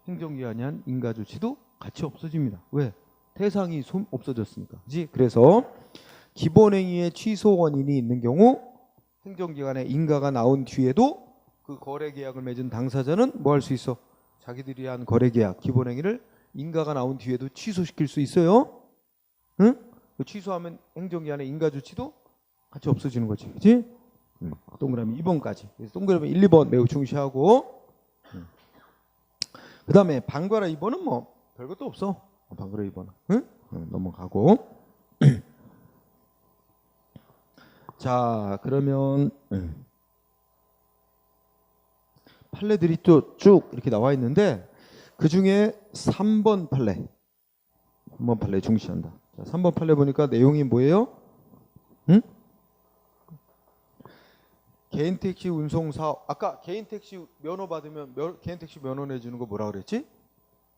행정기관이 한 인가 조치도 같이 없어집니다. 왜? 대상이 없어졌으니까. 그렇지? 그래서 기본행위의 취소 원인이 있는 경우 행정기관의 인가가 나온 뒤에도 그 거래계약을 맺은 당사자는 뭐 할 수 있어? 자기들이 한 거래계약 기본행위를 인가가 나온 뒤에도 취소시킬 수 있어요. 응? 취소하면 행정기관의 인가조치도 같이 없어지는 거지. 그렇지? 동그라미 2번까지. 그래서 동그라미 1, 2번 매우 중시하고 그 다음에 방과라 2번은 뭐 별것도 없어. 방과라 2번은. 응? 넘어가고 자 그러면 판례들이 또 쭉 이렇게 나와 있는데 그 중에 3번 판례 3번 판례 중시한다. 자, 3번 판례 보니까 내용이 뭐예요? 응? 개인택시 운송사업. 아까 개인택시 면허 받으면 개인택시 면허 내주는 거 뭐라 그랬지?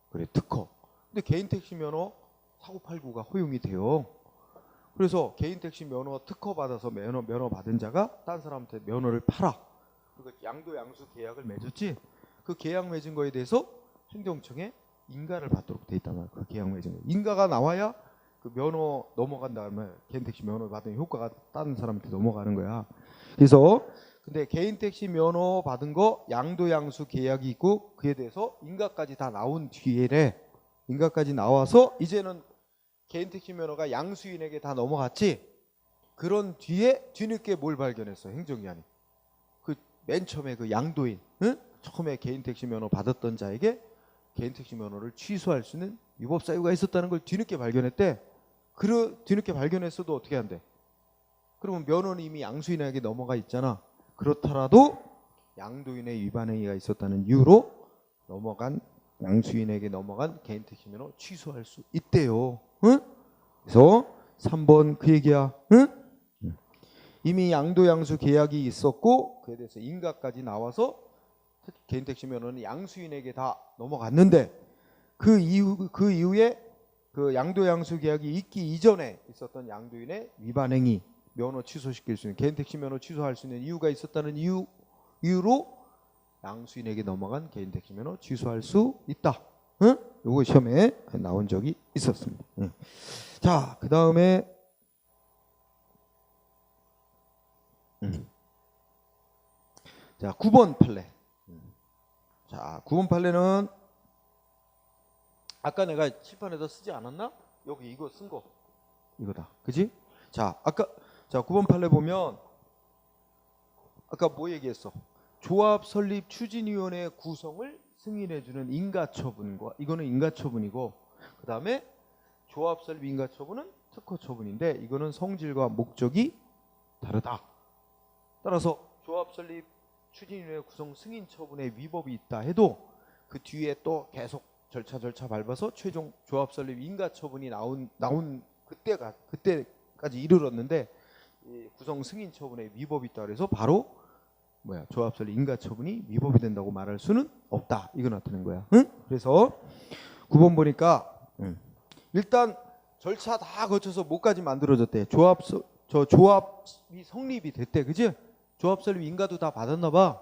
그래 특허. 근데 개인택시 면허 사고팔구가 허용이 돼요. 그래서 개인택시 면허 특허 받아서 면허 받은 자가 딴 사람한테 면허를 팔아. 그리고 양도양수 계약을 맺었지. 그 계약 맺은 거에 대해서 행정청에 인가를 받도록 돼 있단 말이야. 그 계약 맺은 거. 인가가 나와야 그 면허 넘어간 다음에 개인택시 면허 받은 효과가 다른 사람한테 넘어가는 거야. 그래서 근데 개인택시 면허 받은 거 양도양수 계약이 있고 그에 대해서 인가까지 다 나온 뒤에 인가까지 나와서 이제는 개인택시 면허가 양수인에게 다 넘어갔지. 그런 뒤에 뒤늦게 뭘 발견했어 행정기관이. 그 맨 처음에 그 양도인, 응? 처음에 개인택시 면허 받았던 자에게 개인택시 면허를 취소할 수 있는 위법 사유가 있었다는 걸 뒤늦게 발견했대. 뒤늦게 발견했어도 어떻게 한대? 그러면 면허는 이미 양수인에게 넘어가 있잖아. 그렇더라도 양도인의 위반 행위가 있었다는 이유로 양수인에게 넘어간 개인택시 면허 취소할 수 있대요. 응? 그래서 3번 그 얘기야. 응? 이미 양도양수 계약이 있었고 그에 대해서 인가까지 나와서 개인택시 면허는 양수인에게 다 넘어갔는데 그 이후에 그 양도양수 계약이 있기 이전에 있었던 양도인의 위반 행위 면허 취소시킬 수 있는 개인택시 면허 취소할 수 있는 이유가 있었다는 이유로 양수인에게 넘어간 개인택시 면허 취소할 수 있다. 응? 요거 시험에 나온 적이 있었습니다. 응. 자, 그 다음에 자 9번 판례. 자 9번 판례는 아까 내가 칠판에다 쓰지 않았나? 여기 이거 쓴 거 이거다. 그지? 자 9번 판례 보면 아까 뭐 얘기했어? 조합 설립 추진위원회 구성을 승인해주는 인가처분과 이거는 인가처분이고 그 다음에 조합 설립 인가처분은 특허처분인데 이거는 성질과 목적이 다르다. 따라서 조합 설립 추진위원회 구성 승인 처분에 위법이 있다 해도 그 뒤에 또 계속 절차 밟아서 최종 조합 설립 인가 처분이 나온 그때까지 이르렀는데 이 구성 승인 처분에 위법이 있다 그래서 바로 조합 설립 인가 처분이 위법이 된다고 말할 수는 없다. 이거 나타낸 거야. 응? 그래서 9번 보니까 일단 절차 다 거쳐서 뭐까지 만들어졌대. 조합이 성립이 됐대. 그지? 조합 설립 인가도 다 받았나 봐.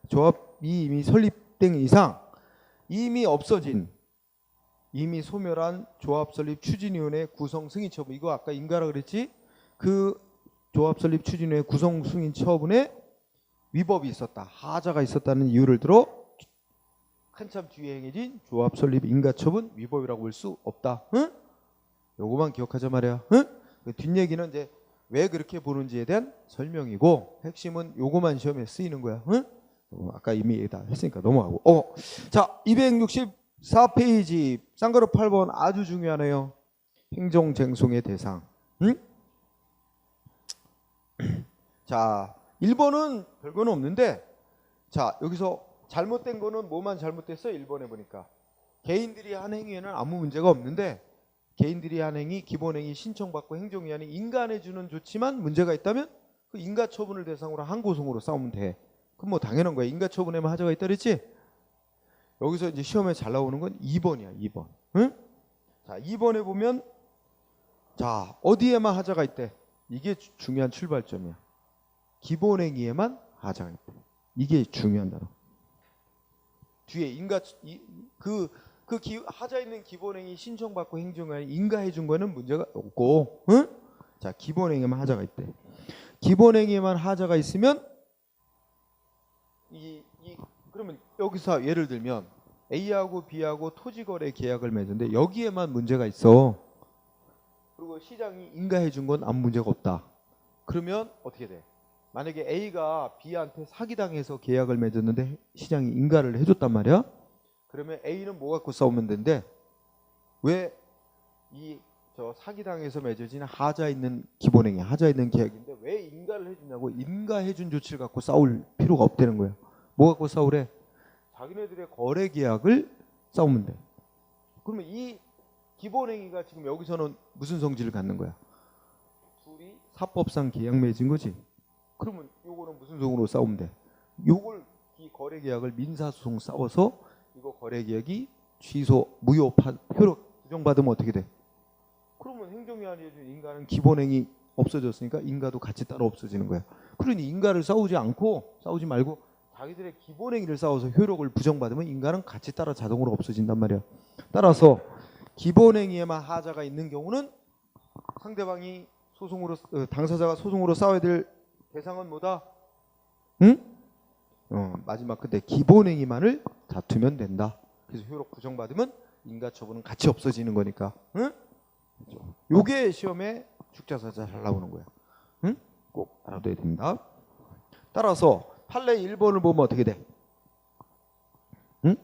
조합이 이미 설립된 이상 이미 없어진 이미 소멸한 조합 설립 추진위원회 구성 승인 처분, 이거 아까 인가라 그랬지? 그 조합 설립 추진위원회 구성 승인 처분에 위법이 있었다, 하자가 있었다는 이유를 들어 한참 뒤에 행해진 조합 설립 인가 처분 위법이라고 볼 수 없다. 응? 요거만 기억하자 말이야. 응? 그 뒷얘기는 이제 왜 그렇게 보는지에 대한 설명이고 핵심은 요거만 시험에 쓰이는 거야. 응? 아까 이미 다 했으니까 넘어가고. 자, 264페이지 쌍그룹 8번 아주 중요하네요. 행정쟁송의 대상. 응? 자, 1번은 별거는 없는데, 자, 여기서 잘못된 거는 뭐만 잘못됐어? 1번에 보니까 개인들이 한 행위에는 아무 문제가 없는데, 개인들이 한 행위, 기본행위 신청받고 행정위원회 인가해주는 좋지만 문제가 있다면 그 인가처분을 대상으로 항고송으로 싸우면 돼. 그럼 뭐 당연한 거야. 인가처분에만 하자가 있다 그랬지? 여기서 이제 시험에 잘 나오는 건 2번이야. 2번. 응? 자, 2번에 보면 자, 어디에만 하자가 있대? 이게 중요한 출발점이야. 기본행위에만 하자가 있대. 이게 중요한 단어. 뒤에 하자 있는 기본행위 신청받고 행정위원회 인가해 준 거는 문제가 없고, 응? 자, 기본행위만 하자가 있대. 기본행위만 하자가 있으면 그러면 여기서 예를 들면 A하고 B하고 토지거래 계약을 맺었는데 여기에만 문제가 있어. 그리고 시장이 인가해 준 건 아무 문제가 없다. 그러면 어떻게 돼? 만약에 A가 B한테 사기당해서 계약을 맺었는데 시장이 인가를 해줬단 말이야. 그러면 A는 뭐 갖고 싸우면 된대? 왜 사기당해서 맺어진 하자 있는 기본행위, 하자 있는 계약인데 왜 인가를 해주냐고, 인가해준 조치를 갖고 싸울 필요가 없다는 거야. 뭐 갖고 싸우래? 자기네들의 거래 계약을 싸우면 돼. 그러면 이 기본행위가 지금 여기서는 무슨 성질을 갖는 거야? 둘이 사법상 계약 맺은 거지. 그러면 요거는 무슨 소송으로 싸우면 돼? 이 거래 계약을 민사소송 싸워서 이거 거래 계약이 취소, 무효, 효력 부정받으면 어떻게 돼? 그러면 행정위원회에 준 인가는 기본행위 없어졌으니까 인가도 같이 따로 없어지는 거야. 그러니 인가를 싸우지 말고 자기들의 기본행위를 싸워서 효력을 부정받으면 인가는 같이 따라 자동으로 없어진단 말이야. 따라서 기본행위에만 하자가 있는 경우는 상대방이 당사자가 소송으로 싸워야 될 대상은 뭐다? 응? 마지막 끝에 기본행위만을 다투면 된다. 그래서 효력 부정받으면 인가처분은 같이 없어지는 거니까. 응? 요게 시험에 축자사자 잘 나오는 거야. 응? 꼭 알아둬야 됩니다. 따라서 판례 1번을 보면 어떻게 돼? 응?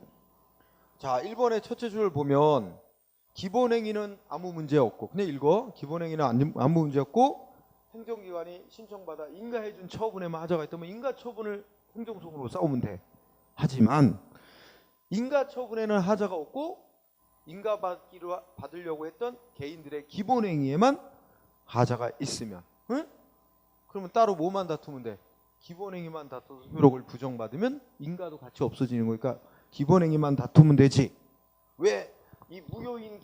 자, 1번의 첫째 줄을 보면 기본행위는 아무 문제 없고, 그냥 읽어. 기본행위는 아무 문제 없고 행정기관이 신청받아 인가해준 처분에만 하자가 있다면 인가처분을 행정소송으로 싸우면 돼. 하지만 인가처분에는 하자가 없고 인가받으려고 했던 개인들의 기본행위에만 하자가 있으면, 응? 그러면 따로 뭐만 다투면 돼? 기본행위만 다투어서 효력을 부정받으면 인가도 같이 없어지는 거니까 기본행위만 다투면 되지. 왜 이 무효인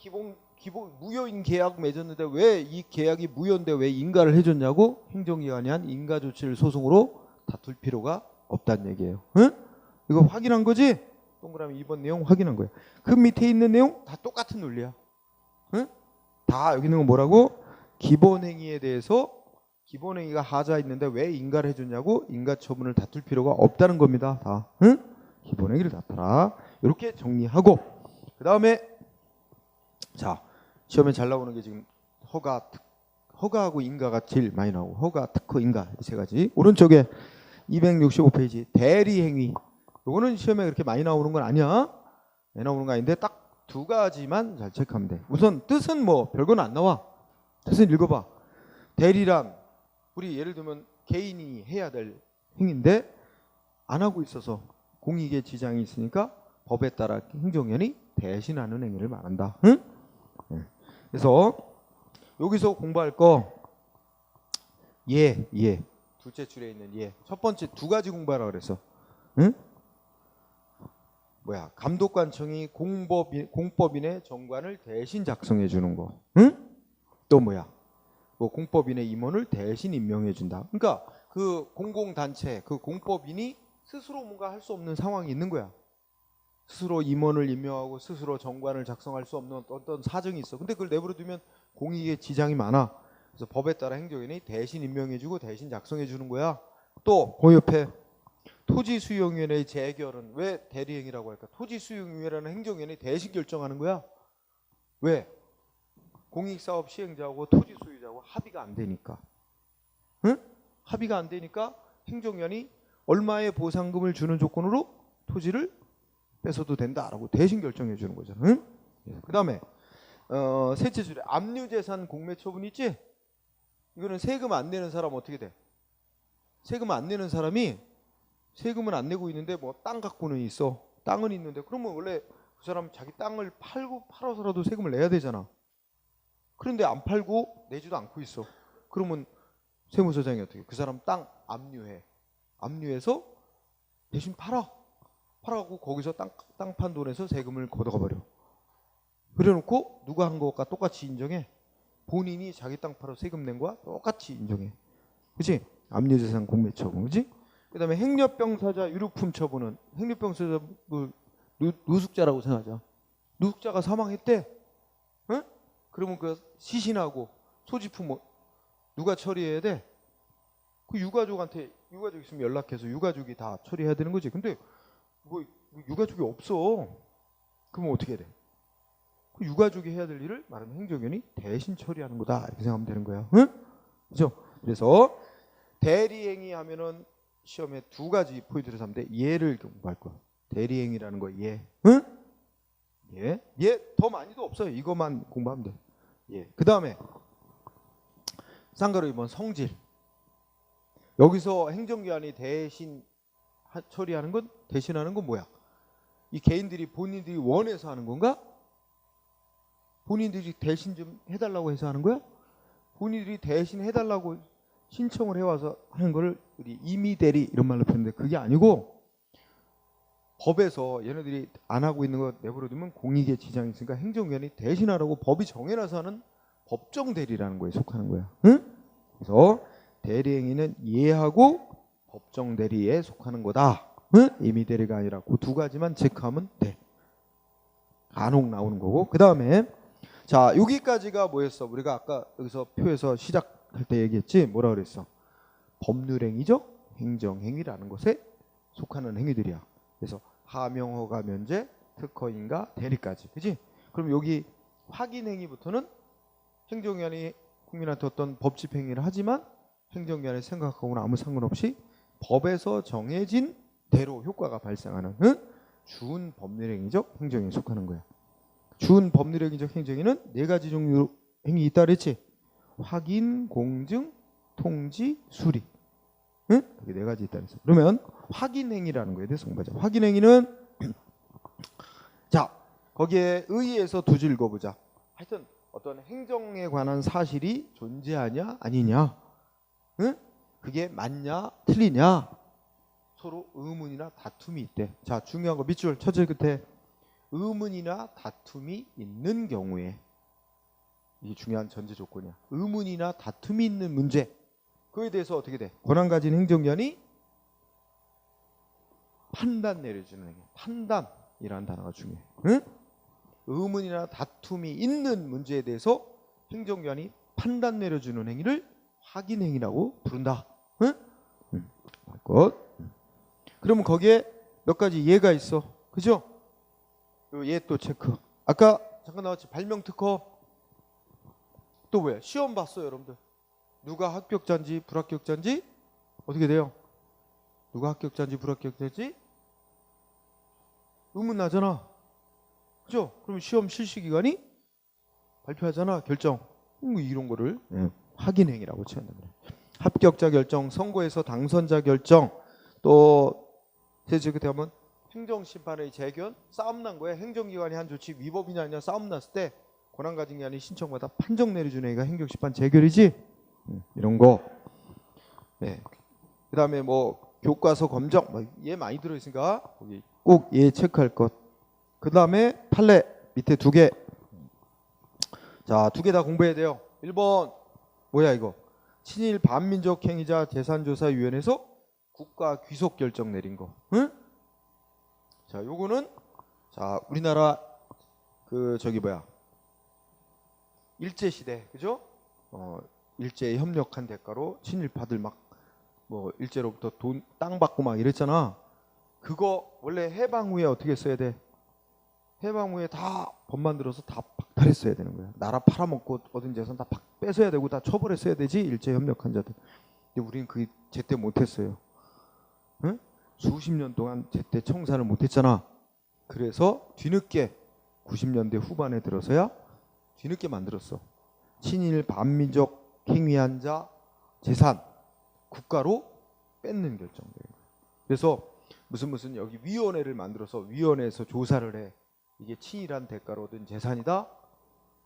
계약 맺었는데 왜 이 계약이 무효인데 왜 인가를 해줬냐고 행정기관이 한 인가 조치를 소송으로 다툴 필요가 없다는 얘기예요. 응? 이거 확인한 거지? 동그라미 2번 내용 확인한 거예요. 그 밑에 있는 내용 다 똑같은 논리야. 응? 다 여기 있는 건 뭐라고? 기본행위에 대해서 기본행위가 하자 있는데 왜 인가를 해줬냐고 인가처분을 다툴 필요가 없다는 겁니다. 다. 응? 기본행위를 다투라. 이렇게 정리하고 그 다음에 자, 시험에 잘 나오는 게 지금 허가하고 인가가 제일 많이 나오고 허가, 특허, 인가 이 세 가지. 오른쪽에 265페이지 대리행위. 요거는 시험에 그렇게 많이 나오는 건 아니야. 많이 나오는 거 아닌데 딱 두 가지만 잘 체크하면 돼. 우선 뜻은 뭐 별건 안 나와. 뜻은 읽어봐. 대리란 우리 예를 들면 개인이 해야 될 행위인데 안 하고 있어서 공익에 지장이 있으니까 법에 따라 행정위원이 대신하는 행위를 말한다. 응? 그래서 여기서 공부할 거 예. 둘째 줄에 있는 예. 첫 번째 두 가지 공부하라 그랬어. 응? 뭐야? 감독관청이 공법인의 정관을 대신 작성해 주는 거. 응? 또 뭐야? 뭐 공법인의 임원을 대신 임명해 준다. 그러니까 그 공공단체, 그 공법인이 스스로 뭔가 할 수 없는 상황이 있는 거야. 스스로 임원을 임명하고 스스로 정관을 작성할 수 없는 어떤 사정이 있어. 근데 그걸 내버려 두면 공익에 지장이 많아. 그래서 법에 따라 행정위원이 대신 임명해주고 대신 작성해주는 거야. 또 그 옆에 토지수용위원회의 재결은 왜 대리행위라고 할까? 토지수용위원회라는 행정위원회 대신 결정하는 거야. 왜? 공익사업 시행자하고 토지소유자하고 합의가 안 되니까. 응? 합의가 안 되니까 행정위원이 얼마의 보상금을 주는 조건으로 토지를 뺏어도 된다라고 대신 결정해 주는 거잖아. 응? 그 다음에 셋째 줄에 압류재산 공매처분 있지? 이거는 세금 안 내는 사람 어떻게 돼? 세금 안 내는 사람이 세금은 안 내고 있는데 뭐 땅 갖고는 있어. 땅은 있는데 그러면 원래 그 사람 자기 땅을 팔아서라도 세금을 내야 되잖아. 그런데 안 팔고 내지도 않고 있어. 그러면 세무서장이 어떻게? 그 사람 땅 압류해. 압류해서 대신 팔아갖고 거기서 땅 판 돈에서 세금을 걷어가 버려. 그래놓고 누가 한 것과 똑같이 인정해. 본인이 자기 땅 팔아 세금 낸 거와 똑같이 인정해. 그치? 압류재산 공매처분. 그치? 그 다음에 행렬병사자 유류품 처분은 행렬병사자 누숙자라고 생각하자. 누숙자가 사망했대. 응? 그러면 그 시신하고 소지품 누가 처리해야 돼? 그 유가족한테 유가족 있으면 연락해서 유가족이 다 처리해야 되는 거지. 근데 뭐 유가족이 없어. 그러면 어떻게 해야 돼? 그 유가족이 해야 될 일을 말하면 행정위원이 대신 처리하는 거다 이렇게 생각하면 되는 거야. 응? 그죠? 그래서 대리행위 하면은 시험에 두 가지 포인트를 삼는데 예를 공부할 거야. 대리행위라는 거 예. 응? 예. 예 더 많이도 없어요. 이것만 공부하면 돼. 예. 그 다음에 쌍가루 2번 성질. 여기서 행정기관이 대신 처리하는 건 대신하는 건 뭐야? 이 개인들이 본인들이 원해서 하는 건가? 본인들이 대신 좀 해달라고 해서 하는 거야? 본인들이 대신 해달라고 신청을 해와서 하는 거를 우리 임의대리 이런 말로 표현하는데 그게 아니고 법에서 얘네들이 안 하고 있는 거 내버려두면 공익에 지장이 있으니까 행정기관이 대신하라고 법이 정해놔서 하는 법정대리라는 거에 속하는 거야. 응? 그래서 대리행위는 예하고 법정대리에 속하는 거다. 응? 임의대리가 아니라 그 두 가지만 체크하면 돼. 간혹 나오는 거고. 그 다음에 자 여기까지가 뭐였어? 우리가 아까 여기서 표에서 시작할 때 얘기했지? 뭐라 그랬어? 법률행위죠? 행정행위라는 것에 속하는 행위들이야. 그래서 하명, 허가, 면제, 특허, 인가, 대리까지. 그지? 그럼 여기 확인행위부터는 행정기관이 국민한테 어떤 법집행위를 하지만 행정기관이 생각하고는 아무 상관없이 법에서 정해진 대로 효과가 발생하는 준 법률행위적 행정에 속하는 거야. 준 법률행위적 행정에는 네 가지 종류 행위 있다 그랬지? 확인, 공증, 통지, 수리. 응? 이게 네 가지 있다 그랬어. 그러면 확인행위라는 거에 대해서 공부하자. 확인행위는 자 거기에 의의에서 두 줄 읽어보자. 하여튼 어떤 행정에 관한 사실이 존재하냐 아니냐, 응? 그게 맞냐 틀리냐 서로 의문이나 다툼이 있대. 자 중요한 거 밑줄 첫째 끝에 의문이나 다툼이 있는 경우에 이게 중요한 전제 조건이야. 의문이나 다툼이 있는 문제 그에 대해서 어떻게 돼? 권한 가진 행정기관이 판단 내려주는 행위. 판단이라는 단어가 중요해. 응? 의문이나 다툼이 있는 문제에 대해서 행정기관이 판단 내려주는 행위를 확인행위라고 부른다. 응? 그러면 거기에 몇 가지 예가 있어. 그죠? 예 또 체크. 아까 잠깐 나왔지. 발명특허. 또 왜? 시험 봤어요 여러분들. 누가 합격자인지 불합격자인지 어떻게 돼요? 누가 합격자인지 불합격자인지 의문 나잖아. 그죠? 그럼 시험 실시기관이 발표하잖아. 결정. 이런 거를 확인행위라고 치는다. 합격자 결정, 선거에서 당선자 결정, 또 세제 끝에 하면 행정심판의 재견, 싸움 난 거야. 행정기관이 한 조치 위법이냐 아니냐 싸움 났을 때 권한 가진 게 아닌 신청받아 판정 내려주는 애가 행정심판 재결이지. 이런 거. 네. 그다음에 뭐 교과서 검정 얘 많이 들어있으니까 거기 꼭 얘 체크할 것. 그다음에 판례 밑에 2개. 자, 2개 다 공부해야 돼요. 1번 뭐야 이거? 친일 반민족 행위자 재산조사위원회에서 국가 귀속 결정 내린 거. 응? 자, 요거는 자 우리나라 그 저기 뭐야 일제 시대 그죠? 일제에 협력한 대가로 친일파들 막 뭐 일제로부터 돈 땅 받고 막 이랬잖아. 그거 원래 해방 후에 어떻게 써야 돼? 해방 후에 다 법 만들어서 다 박탈했어야 되는 거야. 나라 팔아먹고 얻은 재산 다 뺏어야 되고 다 처벌했어야 되지. 일제 협력한 자들. 근데 우리는 그 제때 못했어요. 응? 수십 년 동안 제때 청산을 못했잖아. 그래서 뒤늦게 90년대 후반에 들어서야 뒤늦게 만들었어. 친일 반민족 행위한 자 재산 국가로 뺏는 결정돼요. 그래서 무슨 여기 위원회를 만들어서 위원회에서 조사를 해. 이게 친일한 대가로 얻은 재산이다.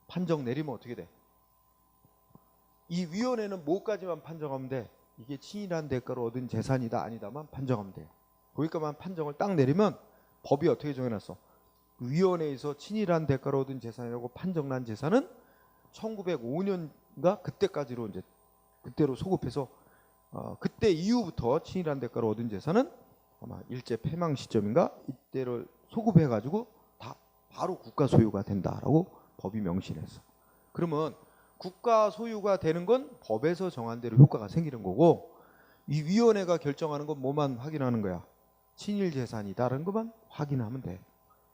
판정 내리면 어떻게 돼? 이 위원회는 뭐까지만 판정하면 돼? 이게 친일한 대가로 얻은 재산이다 아니다만 판정하면 돼. 거기까지만 판정을 딱 내리면 법이 어떻게 정해놨어? 위원회에서 친일한 대가로 얻은 재산이라고 판정난 재산은 1905년인가 그때까지로 이제 그때로 소급해서 그때 이후부터 친일한 대가로 얻은 재산은 아마 일제 폐망 시점인가 이때를 소급해가지고 다 바로 국가 소유가 된다라고 법이 명시했어. 그러면 국가 소유가 되는 건 법에서 정한 대로 효과가 생기는 거고 이 위원회가 결정하는 건 뭐만 확인하는 거야? 친일 재산이다라는 것만 확인하면 돼.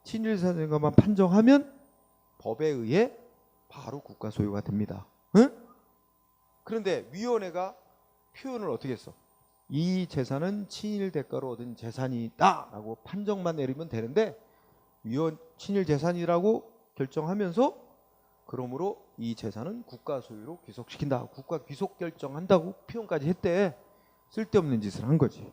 친일 재산인 것만 판정하면 법에 의해 바로 국가 소유가 됩니다. 응? 그런데 위원회가 표현을 어떻게 했어? 이 재산은 친일 대가로 얻은 재산이다 라고 판정만 내리면 되는데 친일 재산이라고 결정하면서 그러므로 이 재산은 국가 소유로 귀속시킨다. 국가 귀속 결정한다고 표현까지 했대. 쓸데없는 짓을 한 거지.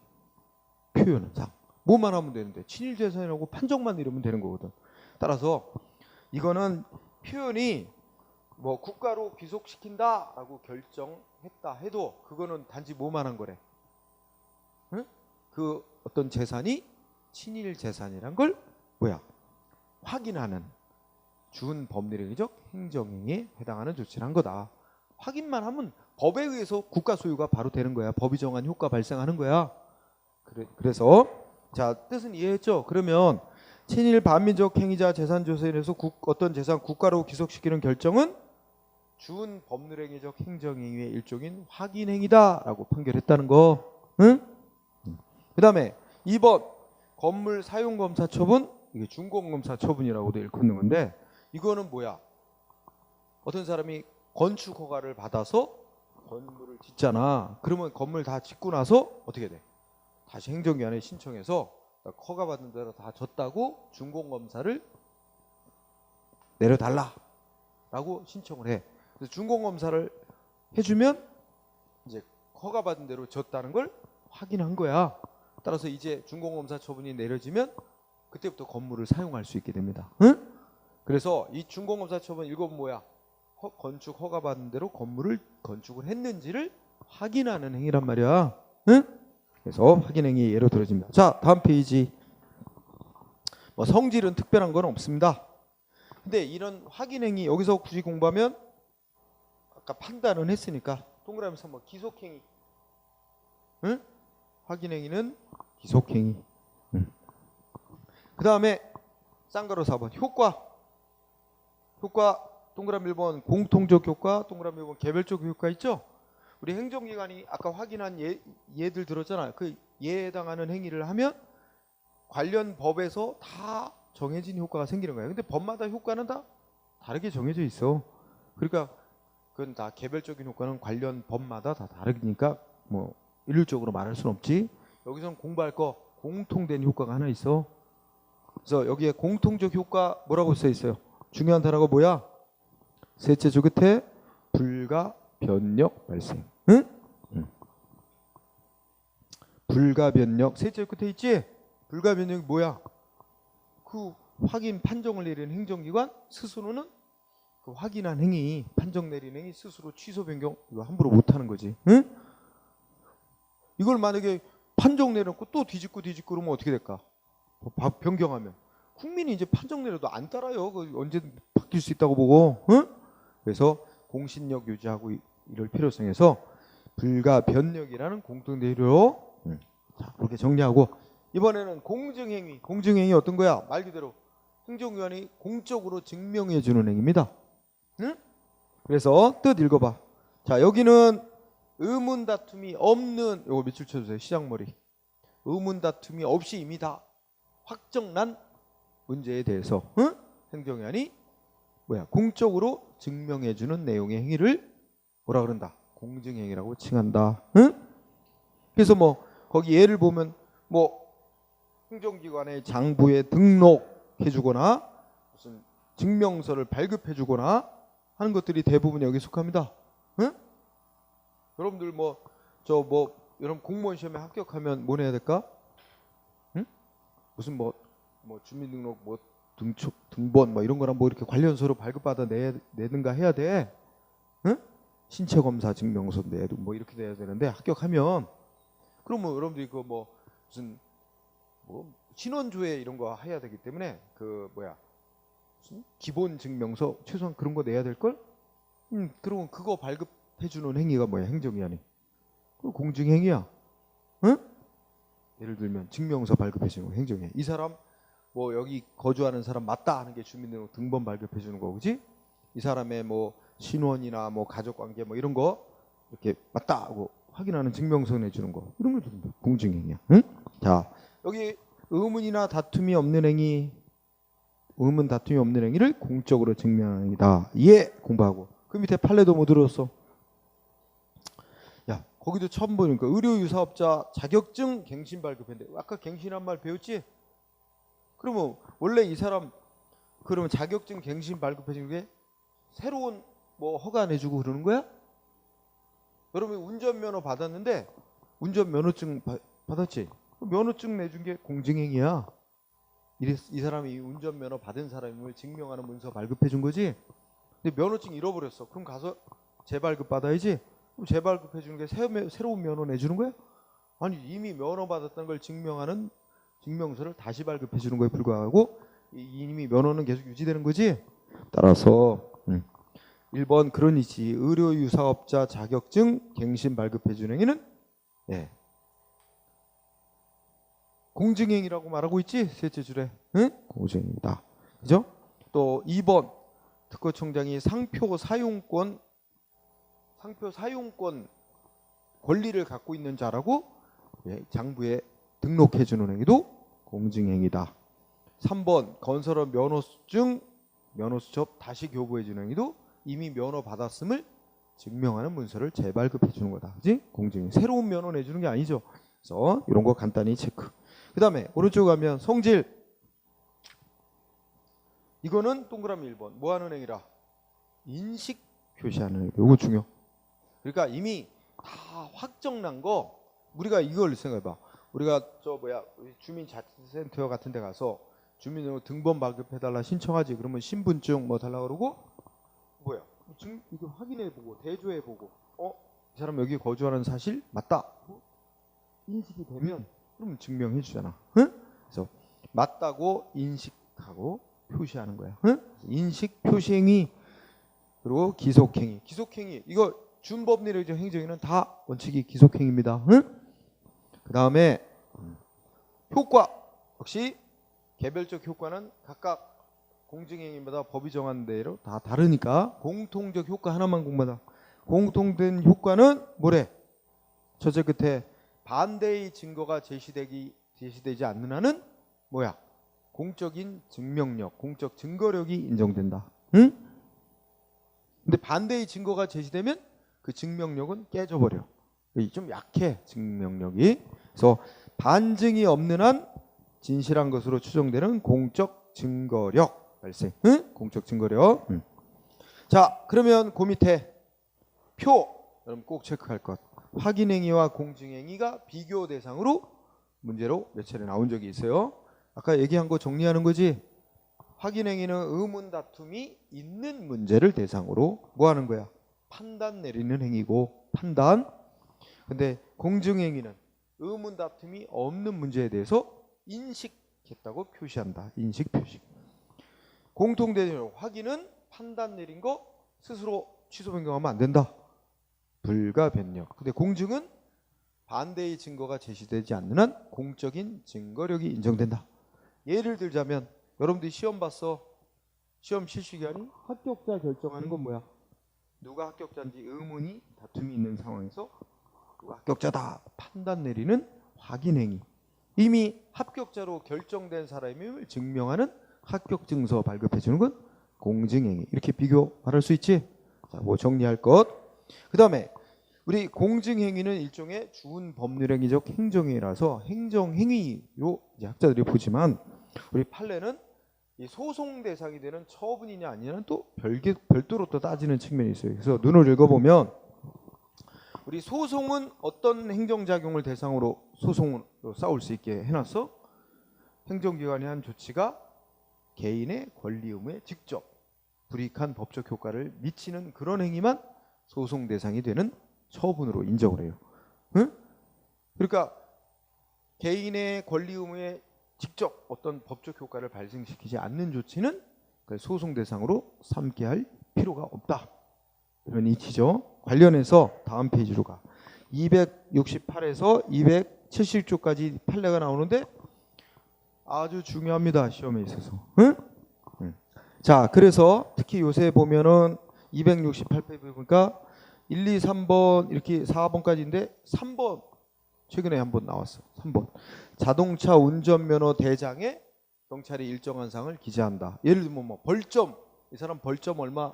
표현은 상. 뭐만 하면 되는데 친일 재산이라고 판정만 내리면 되는 거거든. 따라서 이거는 표현이 뭐 국가로 귀속시킨다라고 결정했다 해도 그거는 단지 뭐만 한 거래. 응? 그 어떤 재산이 친일 재산이란 걸 뭐야? 확인하는 준법률행위적 행정행위에 해당하는 조치를 한 거다. 확인만 하면 법에 의해서 국가 소유가 바로 되는 거야. 법이 정한 효과 발생하는 거야. 그래서 자 뜻은 이해했죠? 그러면 친일 반민족 행위자 재산조사인에서 어떤 재산 국가로 귀속시키는 결정은 준법률행위적 행정행위의 일종인 확인행위다라고 판결했다는 거. 응? 그 다음에 2번 건물 사용검사 처분. 이게 준공검사 처분이라고도 일컫는 건데 이거는 뭐야? 어떤 사람이 건축 허가를 받아서 건물을 짓잖아. 그러면 건물 다 짓고 나서 어떻게 돼? 다시 행정기관에 신청해서 허가 받는 대로 다 졌다고 준공검사를 내려달라라고 신청을 해. 그래서 준공검사를 해주면 이제 허가 받은 대로 졌다는 걸 확인한 거야. 따라서 이제 준공검사 처분이 내려지면 그때부터 건물을 사용할 수 있게 됩니다. 응? 그래서 이 준공검사 처분 이건 뭐야? 건축 허가 받은 대로 건물을 건축을 했는지를 확인하는 행위란 말이야. 응? 그래서 확인 행위 예로 들어집니다. 자, 다음 페이지. 뭐 성질은 특별한 건 없습니다. 근데 이런 확인 행위 여기서 굳이 공부하면 아까 판단은 했으니까 동그라미 3번 기속행위. 응? 확인 행위는 기속행위. 응. 그 다음에 쌍가로 4번 효과. 효과 동그라미 1번 공통적 효과, 동그라미 1번 개별적 효과 있죠? 우리 행정기관이 아까 확인한 예들 들었잖아요. 그 예에 해당하는 행위를 하면 관련 법에서 다 정해진 효과가 생기는 거예요. 근데 법마다 효과는 다 다르게 정해져 있어. 그러니까 그건 다 개별적인 효과는 관련 법마다 다 다르니까 뭐 일률적으로 말할 수는 없지. 여기서는 공부할 거 공통된 효과가 하나 있어. 그래서 여기에 공통적 효과 뭐라고 써 있어요? 중요한 단어가 뭐야? 셋째 줄 끝에 불가 변력 발생. 응? 응. 불가 변력 셋째 줄 끝에 있지? 불가 변력이 뭐야? 그 확인 판정을 내리는 행정기관 스스로는 그 확인한 행위, 판정 내린 행위 스스로 취소 변경 이거 함부로 못 하는 거지. 응? 이걸 만약에 판정 내려놓고 또 뒤집고 그러면 어떻게 될까? 변경하면 국민이 이제 판정 내려도 안 따라요. 그 언제든 바뀔 수 있다고 보고. 응? 그래서 공신력 유지하고 이럴 필요성에서 불가 변력이라는 공통 대로 자, 그렇게 정리하고 이번에는 공증행위. 공증행위 어떤 거야? 말 그대로 행정기관이 공적으로 증명해 주는 행위입니다. 응? 그래서 뜻 읽어봐. 자, 여기는 의문 다툼이 없는 요거 밑줄 쳐주세요. 시작머리. 의문 다툼이 없이 이미 다 확정난 문제에 대해서 응? 행정기관이 공적으로 증명해 주는 내용의 행위를 뭐라 그런다? 공증행위라고 칭한다. 응? 그래서 뭐 거기 예를 보면 뭐 행정기관의 장부에 등록해 주거나 무슨 증명서를 발급해 주거나 하는 것들이 대부분 여기 속합니다. 응? 여러분들 여러분 공무원 시험에 합격하면 뭐 내야 될까? 응? 무슨 뭐 주민등록 등본 이런 거랑 이렇게 관련서로 발급받아 내든가 해야 돼. 응? 신체 검사 증명서 내도 이렇게 돼야 되는데 합격하면 그러면 여러분들이 무슨 신원조회 이런 거 해야 되기 때문에 무슨 기본 증명서 최소한 그런 거 내야 될 걸? 그러면 그거 발급해 주는 행위가 뭐야? 행정기관이. 그 공증행위야. 응? 예를 들면 증명서 발급해 주는 거 행정기관. 이 사람 여기 거주하는 사람 맞다 하는 게 주민등록 등본 발급해 주는 거, 그지? 이 사람의 신원이나 가족관계 이런 거 이렇게 맞다 하고 확인하는 증명서 내주는 거 이런 거 공증행위야. 응? 자, 여기 의문이나 다툼이 없는 행위, 의문 다툼이 없는 행위를 공적으로 증명하는 행위다. 예, 공부하고. 그 밑에 판례도 뭐 들었어? 야, 거기도 처음 보니까 의료유사업자 자격증 갱신 발급했는데 아까 갱신한 말 배웠지? 그러면 원래 이 사람 그러면 자격증 갱신 발급해 주는 게 새로운 허가 내주고 그러는 거야? 여러분 운전면허 받았는데 운전면허증 받았지? 면허증 내준 게 공증행위야. 이 사람이 운전면허 받은 사람임을 증명하는 문서 발급해 준 거지. 근데 면허증 잃어버렸어. 그럼 가서 재발급 받아야지. 그럼 재발급해 주는 게 새로운 면허 내주는 거야? 아니 이미 면허 받았다는 걸 증명하는 증명서를 다시 발급해 주는 거에 불과하고 이미 면허는 계속 유지되는 거지. 따라서 1번 그런 이치 의료유사업자 자격증 갱신 발급해 주는 행위는 공증행위라고 말하고 있지. 셋째 줄에 공증행위다. 그죠? 또 2번 특허청장이 상표 사용권 권리를 갖고 있는 자라고 장부에 등록해 주는 행위도 공증행위다. 3번 건설업 면허수첩 다시 교부해 주는 행위도 이미 면허 받았음을 증명하는 문서를 재발급해 주는 거다. 그지? 공증행위. 새로운 면허 내주는 게 아니죠. 그래서 이런 거 간단히 체크. 그 다음에 오른쪽 가면 성질. 이거는 동그라미 1번. 뭐 하는 행위라? 인식 표시하는 행위. 이거 중요. 그러니까 이미 다 확정난 거 우리가 이걸 생각해봐. 우리가 우리 주민자치센터 같은 데 가서 주민등록 등본 발급해달라 신청하지. 그러면 신분증 달라 그러고 이거 확인해보고 대조해보고 이 사람 여기 거주하는 사실 맞다. 인식이 되면 그러면 증명해 주잖아. 응? 그래서 맞다고 인식하고 표시하는 거야. 응? 인식 표시행위 그리고 기속행위. 기속행위 이거 준법률의 행정위는 다 원칙이 기속행위입니다. 응? 그 다음에 효과 역시 개별적 효과는 각각 공증행위마다 법이 정한 대로 다 다르니까 공통적 효과 하나만 공부하다. 공통된 효과는 뭐래? 첫째 끝에 반대의 증거가 제시되지 않는 한은 공적인 증명력, 공적 증거력이 인정된다. 응? 근데 반대의 증거가 제시되면 그 증명력은 깨져버려. 좀 약해 증명력이. 그래서 반증이 없는 한 진실한 것으로 추정되는 공적 증거력 발생. 응? 공적 증거력. 자, 그러면 그 밑에 표 여러분 꼭 체크할 것. 확인행위와 공증행위가 비교 대상으로 문제로 몇 차례 나온 적이 있어요. 아까 얘기한 거 정리하는 거지. 확인행위는 의문 다툼이 있는 문제를 대상으로 뭐 하는 거야? 판단 내리는 행위고 판단. 근데 공증행위는 의문 다툼이 없는 문제에 대해서 인식했다고 표시한다. 인식 표시. 공통된 확인은 판단 내린 거 스스로 취소 변경하면 안 된다. 불가 변력. 근데 공증은 반대의 증거가 제시되지 않는 한 공적인 증거력이 인정된다. 예를 들자면 여러분들이 시험 봤어. 시험 실시 기간이 합격자 결정하는 건 뭐야? 누가 합격자인지 의문이 다툼이 있는 상황에서 누가 합격자다 판단 내리는 확인 행위. 이미 합격자로 결정된 사람임을 증명하는 합격 증서 발급해 주는 건 공증 행위. 이렇게 비교 말할 수 있지? 자, 뭐 정리할 것. 그다음에 우리 공증 행위는 일종의 주운 법률행위적 행정행위라서 행정행위로 이제 학자들이 보지만 우리 판례는 이 소송 대상이 되는 처분이냐 아니냐는 또 별도로 또 따지는 측면이 있어요. 그래서 눈을 읽어보면 우리 소송은 어떤 행정작용을 대상으로 소송으로 싸울 수 있게 해놨어? 행정기관이 한 조치가 개인의 권리 의무에 직접 불이익한 법적 효과를 미치는 그런 행위만 소송 대상이 되는 처분으로 인정을 해요. 응? 그러니까 개인의 권리 의무에 직접 어떤 법적 효과를 발생시키지 않는 조치는 소송 대상으로 삼게 할 필요가 없다. 이런 이치죠. 관련해서 다음 페이지로 가. 268에서 270조까지 판례가 나오는데 아주 중요합니다. 시험에 있어서. 응? 응. 자, 그래서 특히 요새 보면은 268페이지 보니까 1, 2, 3번 이렇게 4번까지인데 3번 최근에 한번 나왔어. 3번. 자동차 운전면허 대장에 경찰이 일정한 사항을 기재한다. 예를 들면 뭐 벌점, 이 사람 벌점 얼마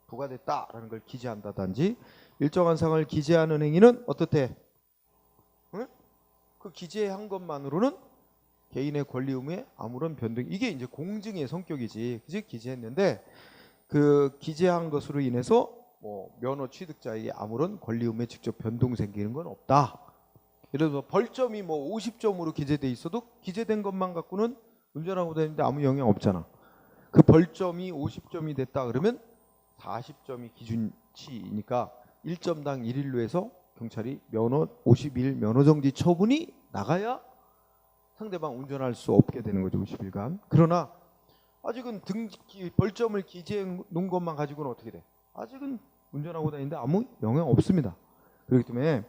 부과됐다라는 걸 기재한다든지 일정한 사항을 기재하는 행위는 어떻대? 응? 그 기재한 것만으로는 개인의 권리 의무에 아무런 변동, 이게 이제 공증의 성격이지. 그지? 기재했는데 그 기재한 것으로 인해서 뭐 면허 취득자에게 아무런 권리 의무에 직접 변동 생기는 건 없다. 예를 들어 벌점이 뭐 50점으로 기재돼 있어도 기재된 것만 갖고는 운전하고 다니는데 아무 영향 없잖아. 그 벌점이 50점이 됐다 그러면 40점이 기준치니까 1점당 1일로 해서 경찰이 면허 50일 면허 정지 처분이 나가야 상대방 운전할 수 없게 되는 거죠. 50일간. 그러나 아직은 벌점을 기재해 놓은 것만 가지고는 어떻게 돼? 아직은 운전하고 다니는데 아무 영향 없습니다. 그렇기 때문에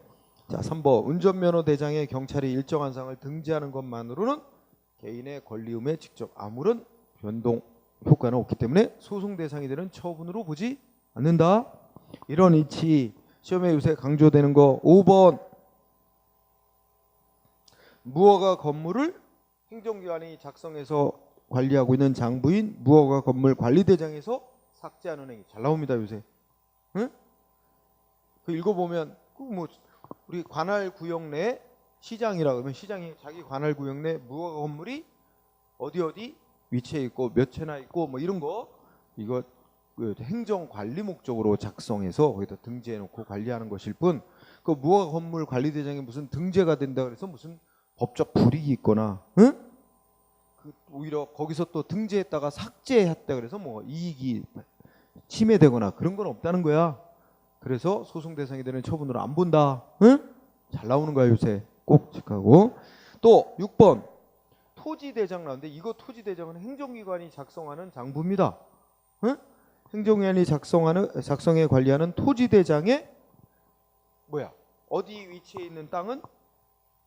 자, 3번 운전면허 대장에 경찰이 일정한 사항을 등재하는 것만으로는 개인의 권리 의무에 직접 아무런 변동 효과는 없기 때문에 소송 대상이 되는 처분으로 보지 않는다. 이런 이치. 시험에 요새 강조되는 거 5번 무허가 건물을 행정기관이 작성해서 관리하고 있는 장부인 무허가 건물 관리대장에서 삭제하는 행위 잘 나옵니다 요새. 응? 그 읽어보면 뭐 우리 관할 구역 내 시장이라 그러면 시장이 자기 관할 구역 내 무허가 건물이 어디 위치해 있고 몇 채나 있고 뭐 이런 거 이거 그 행정 관리 목적으로 작성해서 거기다 등재해 놓고 관리하는 것일 뿐 그 무허가 건물 관리대장이 무슨 등재가 된다 그래서 무슨 법적 불이익이 있거나 응? 그 오히려 거기서 또 등재했다가 삭제했다 그래서 뭐 이익이 침해되거나 그런 건 없다는 거야. 그래서 소송 대상이 되는 처분으로 안 본다. 응? 잘 나오는 거야 요새. 꼭 체크하고. 또 6번 토지대장 나오는데 이거 토지대장은 행정기관이 작성하는 장부입니다. 응? 행정기관이 작성해 관리하는 토지대장에 뭐야? 어디 위치에 있는 땅은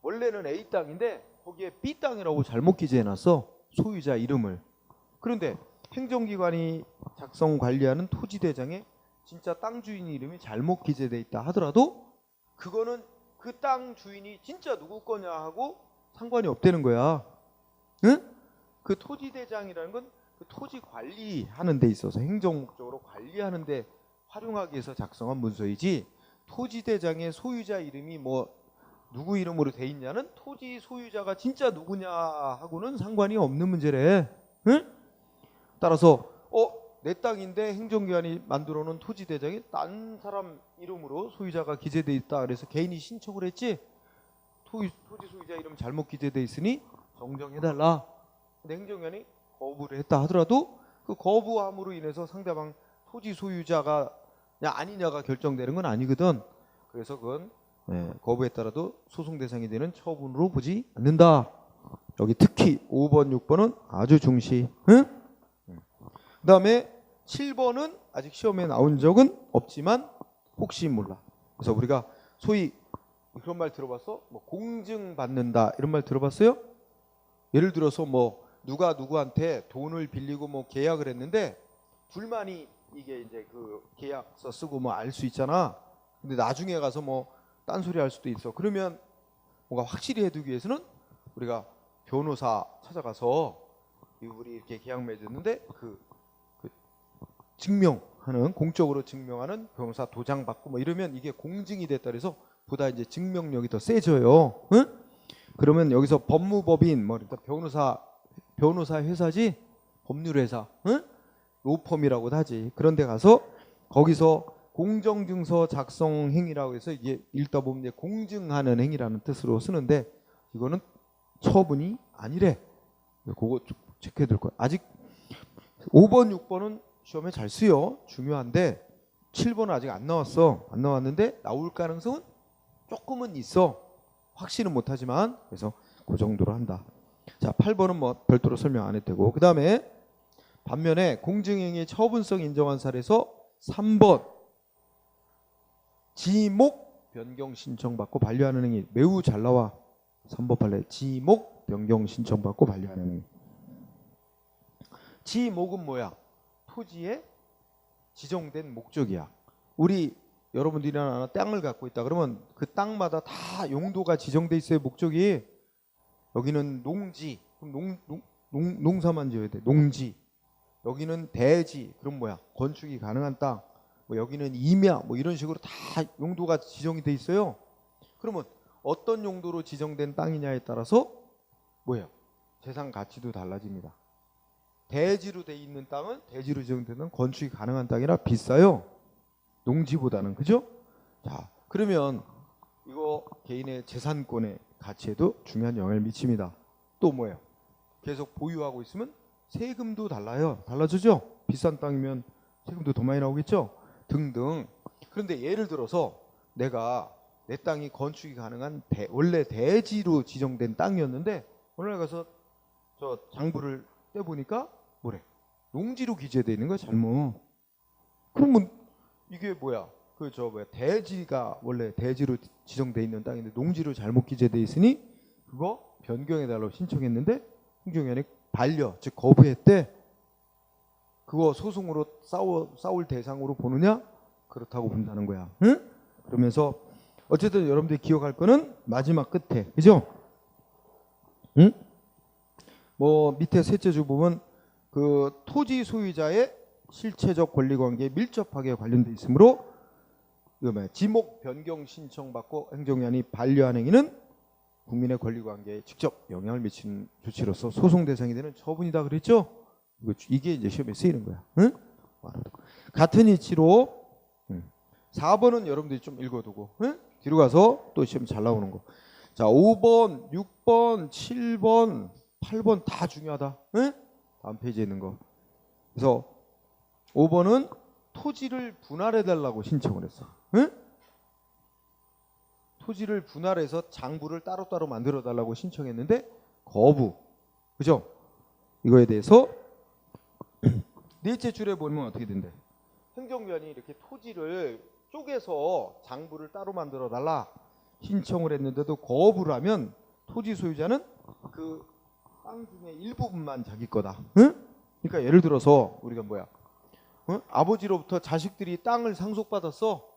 원래는 A 땅인데 거기에 B 땅이라고 잘못 기재해놨어. 소유자 이름을. 그런데 행정기관이 작성 관리하는 토지대장에 진짜 땅 주인 이름이 잘못 기재돼 있다 하더라도 그거는 그 땅 주인이 진짜 누구 거냐 하고 상관이 없다는 거야. 응? 그 토지대장이라는 건 그 토지 관리하는 데 있어서 행정 목적으로 관리하는 데 활용하기 위해서 작성한 문서이지 토지대장의 소유자 이름이 뭐 누구 이름으로 돼 있냐는 토지 소유자가 진짜 누구냐 하고는 상관이 없는 문제래. 응? 따라서 내 땅인데 행정기관이 만들어 놓은 토지대장이 딴 사람 이름으로 소유자가 기재돼 있다 그래서 개인이 신청을 했지 토지 소유자 이름 잘못 기재돼 있으니 정정해달라. 근데 행정기관이 거부를 했다 하더라도 그 거부함으로 인해서 상대방 토지 소유자가 아니냐가 결정되는 건 아니거든. 그래서 그건 거부에 따라도 소송 대상이 되는 처분으로 보지 않는다. 여기 특히 5번, 6번은 아주 중시. 응? 그다음에 7번은 아직 시험에 나온 적은 없지만 혹시 몰라. 그래서 우리가 소위 그런 말 들어봤어? 뭐 공증받는다 이런 말 들어봤어요? 예를 들어서 뭐 누가 누구한테 돈을 빌리고 뭐 계약을 했는데 불만이 이게 이제 그 계약서 쓰고 뭐 알 수 있잖아. 근데 나중에 가서 뭐 딴소리 할 수도 있어. 그러면 뭔가 확실히 해두기 위해서는 우리가 변호사 찾아가서 우리 이렇게 계약 맺었는데 그 증명하는 공적으로 증명하는 변호사 도장 받고 뭐 이러면 이게 공증이 됐다 그래서 보다 이제 증명력이 더 세져요. 응? 그러면 여기서 법무법인 뭐 그러니까 변호사 회사지 법률회사, 응? 로펌이라고도 하지. 그런데 가서 거기서 공정증서 작성 행위라고 해서 이게 읽다 보면 이제 공증하는 행위라는 뜻으로 쓰는데 이거는 처분이 아니래. 그거 체크해 둘 거야. 아직 5번, 6번은 시험에 잘 쓰여. 중요한데 7번은 아직 안 나왔어. 안 나왔는데 나올 가능성은 조금은 있어. 확신은 못하지만 그래서 그 정도로 한다. 자, 8번은 뭐 별도로 설명 안 해도 되고 그 다음에 반면에 공증행위 처분성 인정한 사례에서 3번 지목 변경 신청받고 반려하는 행위 매우 잘 나와. 3번 판례 지목 변경 신청받고 반려하는 행위. 지목은 뭐야? 토지에 지정된 목적이야. 우리 여러분들이나 땅을 갖고 있다 그러면 그 땅마다 다 용도가 지정돼 있어요. 목적이. 여기는 농지 그럼 농사만 지어야 돼. 농지. 여기는 대지 그럼 뭐야? 건축이 가능한 땅. 뭐 여기는 임야 뭐 이런 식으로 다 용도가 지정이 돼 있어요. 그러면 어떤 용도로 지정된 땅이냐에 따라서 뭐예요? 재산 가치도 달라집니다. 대지로 돼 있는 땅은 대지로 지정되는 건축이 가능한 땅이라 비싸요. 농지보다는. 그죠? 자, 그러면 이거 개인의 재산권의 가치에도 중요한 영향을 미칩니다. 또 뭐예요? 계속 보유하고 있으면 세금도 달라요. 달라지죠? 비싼 땅이면 세금도 더 많이 나오겠죠? 등등. 그런데 예를 들어서 내가 내 땅이 건축이 가능한 원래 대지로 지정된 땅이었는데 오늘 가서 저 장부를 떼보니까 뭐래? 농지로 기재되어 있는 거야. 잘못. 그러면 이게 뭐야? 대지가 원래 대지로 지정돼 있는 땅인데 농지로 잘못 기재돼 있으니 그거 변경해달라고 신청했는데 행정위원회 반려 즉 거부했대. 그거 소송으로 싸울 대상으로 보느냐? 그렇다고 본다는 거야. 응? 그러면서 어쨌든 여러분들이 기억할 거는 마지막 끝에 그죠? 응? 뭐 밑에 셋째 줄 보면 그 토지 소유자의 실체적 권리관계에 밀접하게 관련돼 있으므로 지목 변경 신청받고 행정위원회 반려한 행위는 국민의 권리관계에 직접 영향을 미치는 조치로서 소송 대상이 되는 처분이다 그랬죠? 이게 이제 시험에 쓰이는 거야. 응? 같은 이치로 4번은 여러분들이 좀 읽어두고 응? 뒤로 가서 또 시험 잘 나오는 거. 자, 5번, 6번, 7번, 8번 다 중요하다. 응? 다음 페이지에 있는 거. 그래서 5번은 토지를 분할해달라고 신청을 했어. 응? 토지를 분할해서 장부를 따로따로 만들어달라고 신청했는데 거부. 그죠? 이거에 대해서 넷째 줄에 보면 어떻게 된대? 행정위원이 이렇게 토지를 쪼개서 장부를 따로 만들어달라 신청을 했는데도 거부를 하면 토지 소유자는 그 땅 중에 일부분만 자기 거다. 응? 그러니까 예를 들어서 우리가 뭐야? 응? 아버지로부터 자식들이 땅을 상속받았어.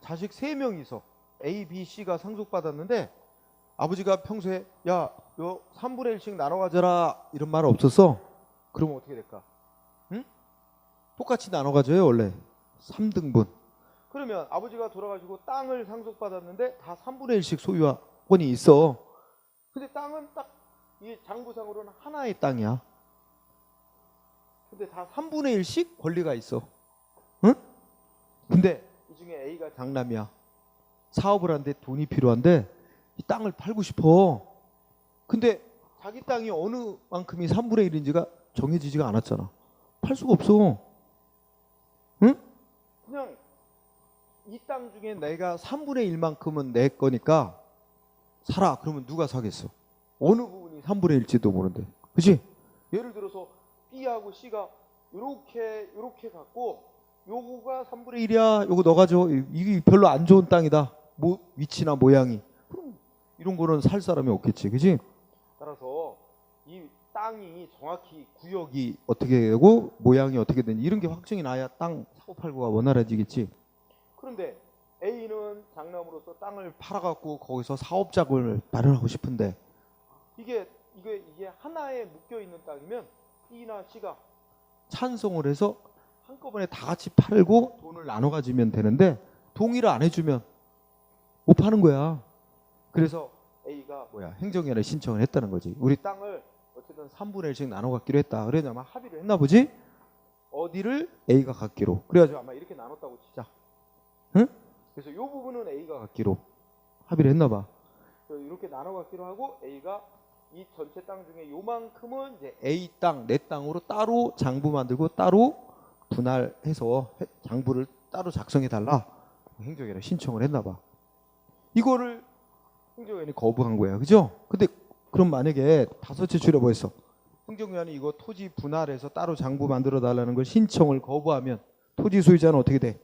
자식 3명이서 A, B, C가 상속받았는데 아버지가 평소에 야, 너 3분의 1씩 나눠 가져라 이런 말 없었어. 그러면 어떻게 될까? 응? 똑같이 나눠 가져요 원래 3등분. 그러면 아버지가 돌아가시고 땅을 상속받았는데 다 3분의 1씩 소유권이 있어. 근데 땅은 딱 이 장부상으로는 하나의 땅이야. 근데 다 3분의 1씩 권리가 있어. 응? 근데 이 중에 A가 장남이야. 사업을 하는데 돈이 필요한데 이 땅을 팔고 싶어. 근데 자기 땅이 어느 만큼이 3분의 1인지가 정해지지가 않았잖아. 팔 수가 없어. 응? 그냥 이 땅 중에 내가 3분의 1만큼은 내 거니까 사라. 그러면 누가 사겠어? 어느 부분이 3분의 1일지도 모르는데. 그치? 예를 들어서 B하고 C가 요렇게 갖고 요거가 3분의 1이야. 요거 너 가져. 이게 별로 안 좋은 땅이다. 위치나 모양이. 그럼 이런 거는 살 사람이 없겠지. 그치? 따라서 이 땅이 정확히 구역이 어떻게 되고 모양이 어떻게 되는지 이런 게 확정이 나야 땅 사고 팔고가 원활해지겠지. 그런데 A는 장남으로서 땅을 팔아갖고 거기서 사업장을 마련하고 싶은데 이게 하나에 묶여 있는 땅이면 B나 C가 찬성을 해서 한꺼번에 다 같이 팔고 돈을 나눠 가지면 되는데 동의를 안 해주면 못 파는 거야. 그래서 A가 행정위원회 신청을 했다는 거지. 우리 땅을 어쨌든 3분의 1씩 나눠 갖기로 했다. 그래서 아마 합의를 했나 보지? 어디를 A가 갖기로. 그래가지고 아마 이렇게 나눴다고 치자. 응? 그래서 이 부분은 A가 갖기로 합의를 했나 봐. 이렇게 나눠 갖기로 하고 A가 이 전체 땅 중에 요만큼은 이제 A 땅, 내 땅으로 따로 장부 만들고 따로 분할해서 장부를 따로 작성해 달라. 행정위원회 신청을 했나 봐. 이거를 행정위원회 거부한 거야. 그죠? 근데 그럼 만약에 5째 줄여버 했어. 행정위원회 이거 토지 분할해서 따로 장부 만들어 달라는 걸 신청을 거부하면 토지 소유자는 어떻게 돼?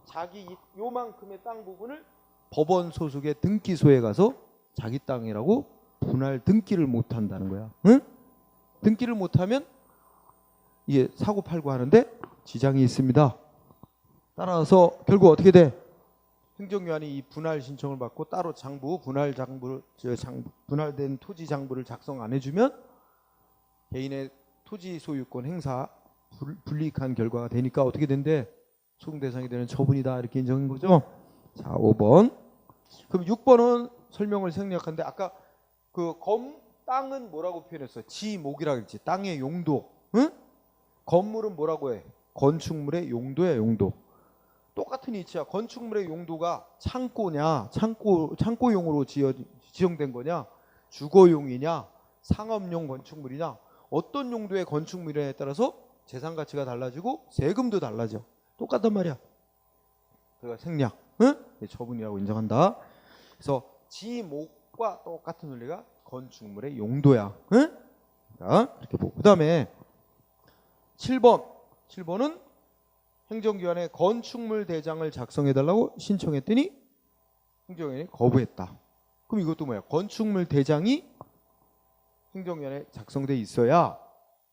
자기 요만큼의 땅 부분을 법원 소속의 등기소에 가서 자기 땅이라고 분할 등기를 못 한다는 거야. 응? 등기를 못 하면 이게 사고 팔고 하는데 지장이 있습니다. 따라서 결국 어떻게 돼? 행정위원회 이 분할 신청을 받고 따로 분할된 토지 장부를 작성 안 해주면 개인의 토지 소유권 행사 불이익한 결과가 되니까 어떻게 된대? 소송 대상이 되는 처분이다. 이렇게 인정한 거죠. 자, 5번. 그럼 6번은 설명을 생략한데 아까 땅은 뭐라고 표현했어? 지목이라고 했지. 땅의 용도. 응? 건물은 뭐라고 해? 건축물의 용도야, 용도. 똑같은 이치야. 건축물의 용도가 창고냐, 창고용으로 지정된 거냐, 주거용이냐, 상업용 건축물이냐, 어떤 용도의 건축물이냐에 따라서 재산 가치가 달라지고 세금도 달라져. 똑같단 말이야. 그러니까 생략, 응? 처분이라고 인정한다. 그래서 지목과 똑같은 논리가 건축물의 용도야. 응? 자, 그렇게 보고. 그 다음에 7번은 행정기관에 건축물 대장을 작성해달라고 신청했더니 행정위원회 거부했다. 그럼 이것도 뭐야? 건축물 대장이 행정위원회에 작성돼 있어야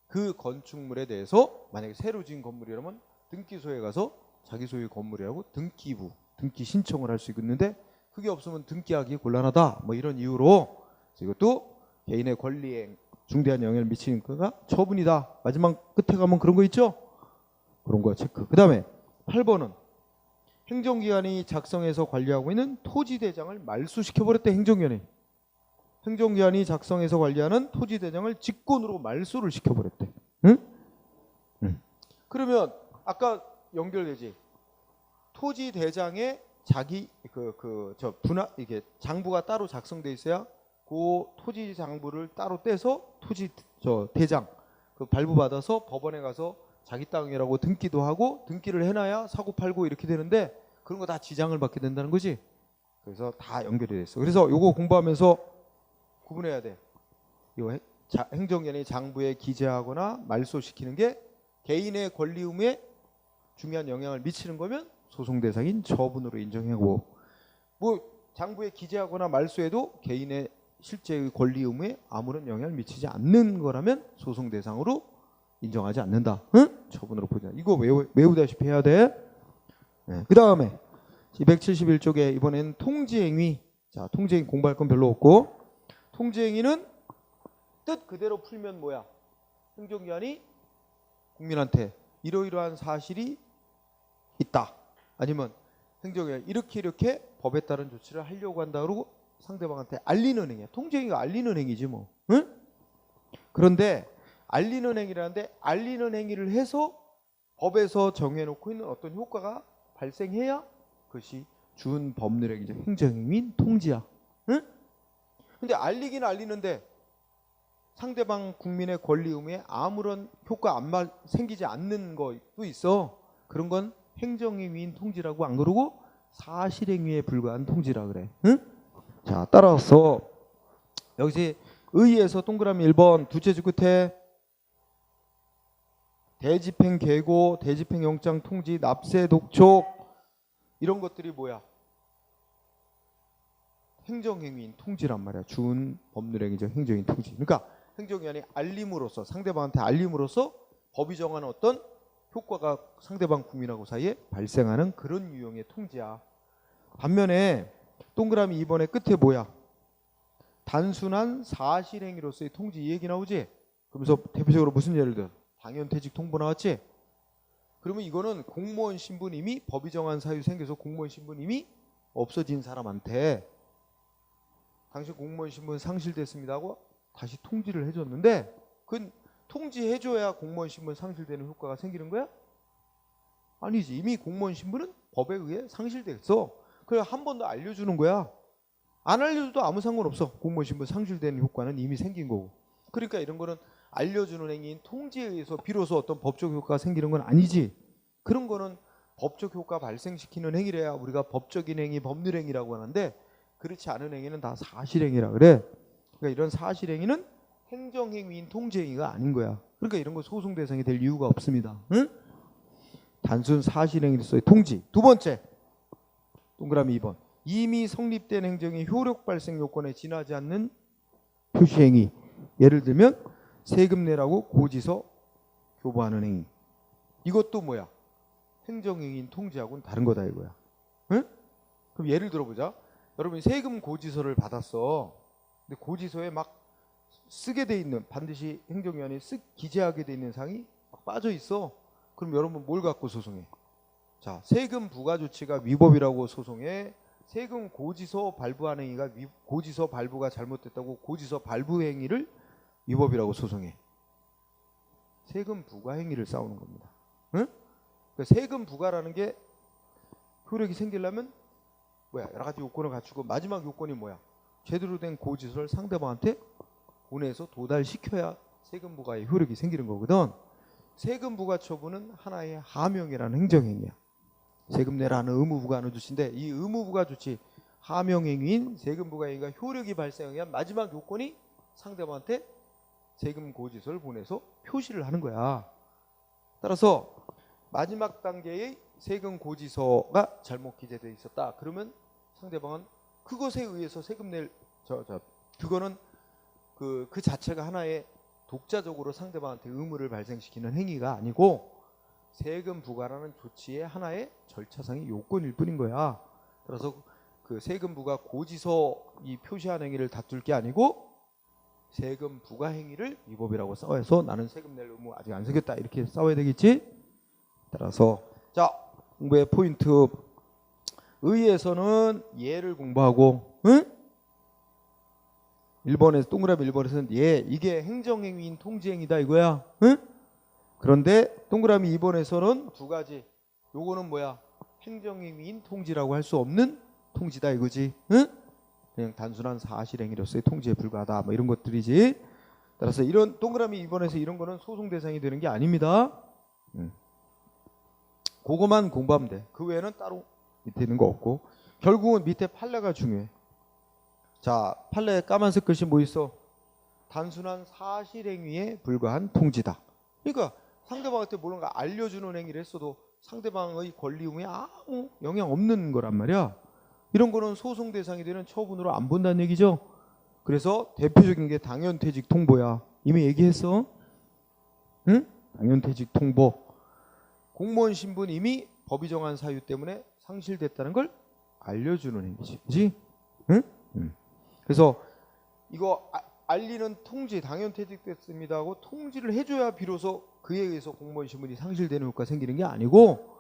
그 건축물에 대해서 만약에 새로 지은 건물이라면 등기소에 가서 자기 소유 건물이라고 등기 신청을 할 수 있는데 그게 없으면 등기하기 곤란하다. 뭐 이런 이유로 이것도 개인의 권리에 중대한 영향을 미치는 거가 처분이다. 마지막 끝에 가면 그런 거 있죠? 그런 거 체크. 그 다음에 8번은 행정기관이 작성해서 관리하고 있는 토지대장을 말소시켜버렸대. 행정위원회. 행정기관이 작성해서 관리하는 토지대장을 직권으로 말소를 시켜버렸대. 응? 응. 그러면 아까 연결되지. 토지대장에 자기 이게 장부가 따로 작성돼 있어야 그 토지 장부를 따로 떼서 대장 발부받아서 법원에 가서 자기 땅이라고 등기도 하고 등기를 해놔야 사고 팔고 이렇게 되는데 그런 거 다 지장을 받게 된다는 거지. 그래서 다 연결이 됐어. 그래서 요거 공부하면서 구분해야 돼. 이거 행정위원회 장부에 기재하거나 말소시키는 게 개인의 권리 의무에 중요한 영향을 미치는 거면 소송 대상인 처분으로 인정하고, 뭐 장부에 기재하거나 말소해도 개인의 실제의 권리 의무에 아무런 영향을 미치지 않는 거라면 소송 대상으로 인정하지 않는다. 응? 처분으로 보자. 이거 외우다시피 해야 돼. 네. 그 다음에 271쪽에 이번에는 통지행위. 자, 통지행위 공부할 건 별로 없고, 통지행위는 뜻 그대로 풀면 뭐야? 행정기관이 국민한테 이러이러한 사실이 있다. 아니면 행정기관이 이렇게 법에 따른 조치를 하려고 한다. 그러고 상대방한테 알리는 행위야. 통지행위가 알리는 행위지 뭐. 응? 그런데 알리는 행위라는데 알리는 행위를 해서 법에서 정해놓고 있는 어떤 효과가 발생해야 그것이 준 법률행위적 행정행위인 통지야. 응? 근데 알리긴 알리는데 상대방 국민의 권리 의무에 아무런 효과 생기지 않는 것도 있어. 그런 건 행정행위인 통지라고 안 그러고 사실행위에 불과한 통지라 그래. 응? 자, 따라서 여기서 의의에서 동그라미 1번 두 줄 끝에 대집행 계고, 대집행 영장 통지, 납세 독촉 이런 것들이 뭐야? 행정행위인 통지란 말이야. 준 법률행위적 행정인 통지. 그러니까 행정기관이 알림으로써, 상대방한테 알림으로써 법이 정하는 어떤 효과가 상대방 국민하고 사이에 발생하는 그런 유형의 통지야. 반면에 동그라미 2번의 끝에 뭐야? 단순한 사실행위로서의 통지, 이 얘기 나오지? 그러면서 대표적으로 무슨 예를 들어? 당연퇴직 통보 나왔지? 그러면 이거는 공무원 신분 이미 법이 정한 사유 생겨서 공무원 신분 이미 없어진 사람한테 당신 공무원 신분 상실됐습니다 하고 다시 통지를 해줬는데, 그건 통지해줘야 공무원 신분 상실되는 효과가 생기는 거야? 아니지. 이미 공무원 신분은 법에 의해 상실됐어. 그래 한 번 더 알려주는 거야. 안 알려줘도 아무 상관없어. 공무원 신분 상실되는 효과는 이미 생긴 거고. 그러니까 이런 거는 알려주는 행위인 통지에 의해서 비로소 어떤 법적 효과가 생기는 건 아니지. 그런 거는 법적 효과 발생시키는 행위래야 우리가 법적인 행위, 법률행위라고 하는데, 그렇지 않은 행위는 다 사실행위라 그래. 그러니까 이런 사실행위는 행정행위인 통지행위가 아닌 거야. 그러니까 이런 거 소송 대상이 될 이유가 없습니다. 응? 단순 사실행위로서의 통지. 두 번째, 동그라미 2번. 이미 성립된 행정의 효력 발생 요건에 지나지 않는 표시행위. 예를 들면 세금 내라고 고지서 교부하는 행위. 이것도 뭐야? 행정행위인 통지하고는 다른 거다 이거야. 응? 그럼 예를 들어보자. 여러분이 세금 고지서를 받았어. 근데 고지서에 막 쓰게 돼 있는, 반드시 행정위원회에 기재하게 돼 있는 사항이 막 빠져 있어. 그럼 여러분 뭘 갖고 소송해? 자, 세금 부과 조치가 위법이라고 소송해. 세금 고지서 발부하는 행위가 고지서 발부가 잘못됐다고 고지서 발부 행위를 위법이라고 소송해. 세금 부과 행위를 싸우는 겁니다. 응? 그러니까 세금 부과라는 게 효력이 생기려면 뭐야? 여러 가지 요건을 갖추고 마지막 요건이 뭐야? 제대로 된 고지서를 상대방한테 보내서 도달시켜야 세금 부과의 효력이 생기는 거거든. 세금 부과 처분은 하나의 하명이라는 행정행위야. 세금 내라는 의무 부과하는 조치인데, 이 의무 부과 조치, 하명행위인 세금 부과 행위가 효력이 발생하기 위한 마지막 요건이 상대방한테 세금 고지서를 보내서 표시를 하는 거야. 따라서 마지막 단계의 세금 고지서가 잘못 기재되어 있었다. 그러면 상대방은 그것에 의해서 세금 낼 그거는 그 자체가 하나의 독자적으로 상대방한테 의무를 발생시키는 행위가 아니고 세금 부과라는 조치의 하나의 절차상의 요건일 뿐인 거야. 그래서 그 세금 부과 고지서 이 표시한 행위를 다툴 게 아니고 세금 부과 행위를 위법이라고 싸워서 나는 세금 낼 의무 아직 안 생겼다 이렇게 싸워야 되겠지. 따라서 자, 공부의 포인트. 의에서는 예를 공부하고, 응? 1번에서 동그라미 1번에서는 예, 이게 행정행위인 통지행위다 이거야. 응? 그런데 동그라미 2번에서는 두 가지. 요거는 뭐야? 행정행위인 통지라고 할 수 없는 통지다 이거지. 응? 그냥 단순한 사실행위로서의 통지에 불과하다 뭐 이런 것들이지. 따라서 이런 동그라미 2번에서 이런 거는 소송 대상이 되는 게 아닙니다. 그거만 공부하면 돼. 그 외에는 따로 밑에 있는 거 없고. 결국은 밑에 판례가 중요해. 자, 판례에 까만색 글씨 뭐 있어? 단순한 사실행위에 불과한 통지다. 그러니까 상대방한테 뭔가 알려주는 행위를 했어도 상대방의 권리 의무에 아무 영향 없는 거란 말이야. 이런 거는 소송 대상이 되는 처분으로 안 본다는 얘기죠. 그래서 대표적인 게 당연퇴직 통보야. 이미 얘기했어. 응? 당연퇴직 통보. 공무원 신분 이미 법이 정한 사유 때문에 상실됐다는 걸 알려주는 행위지. 그치? 응? 그래서 이거 알리는 통지, 당연퇴직됐습니다 하고 통지를 해줘야 비로소 그에 의해서 공무원 신분이 상실되는 효과가 생기는 게 아니고,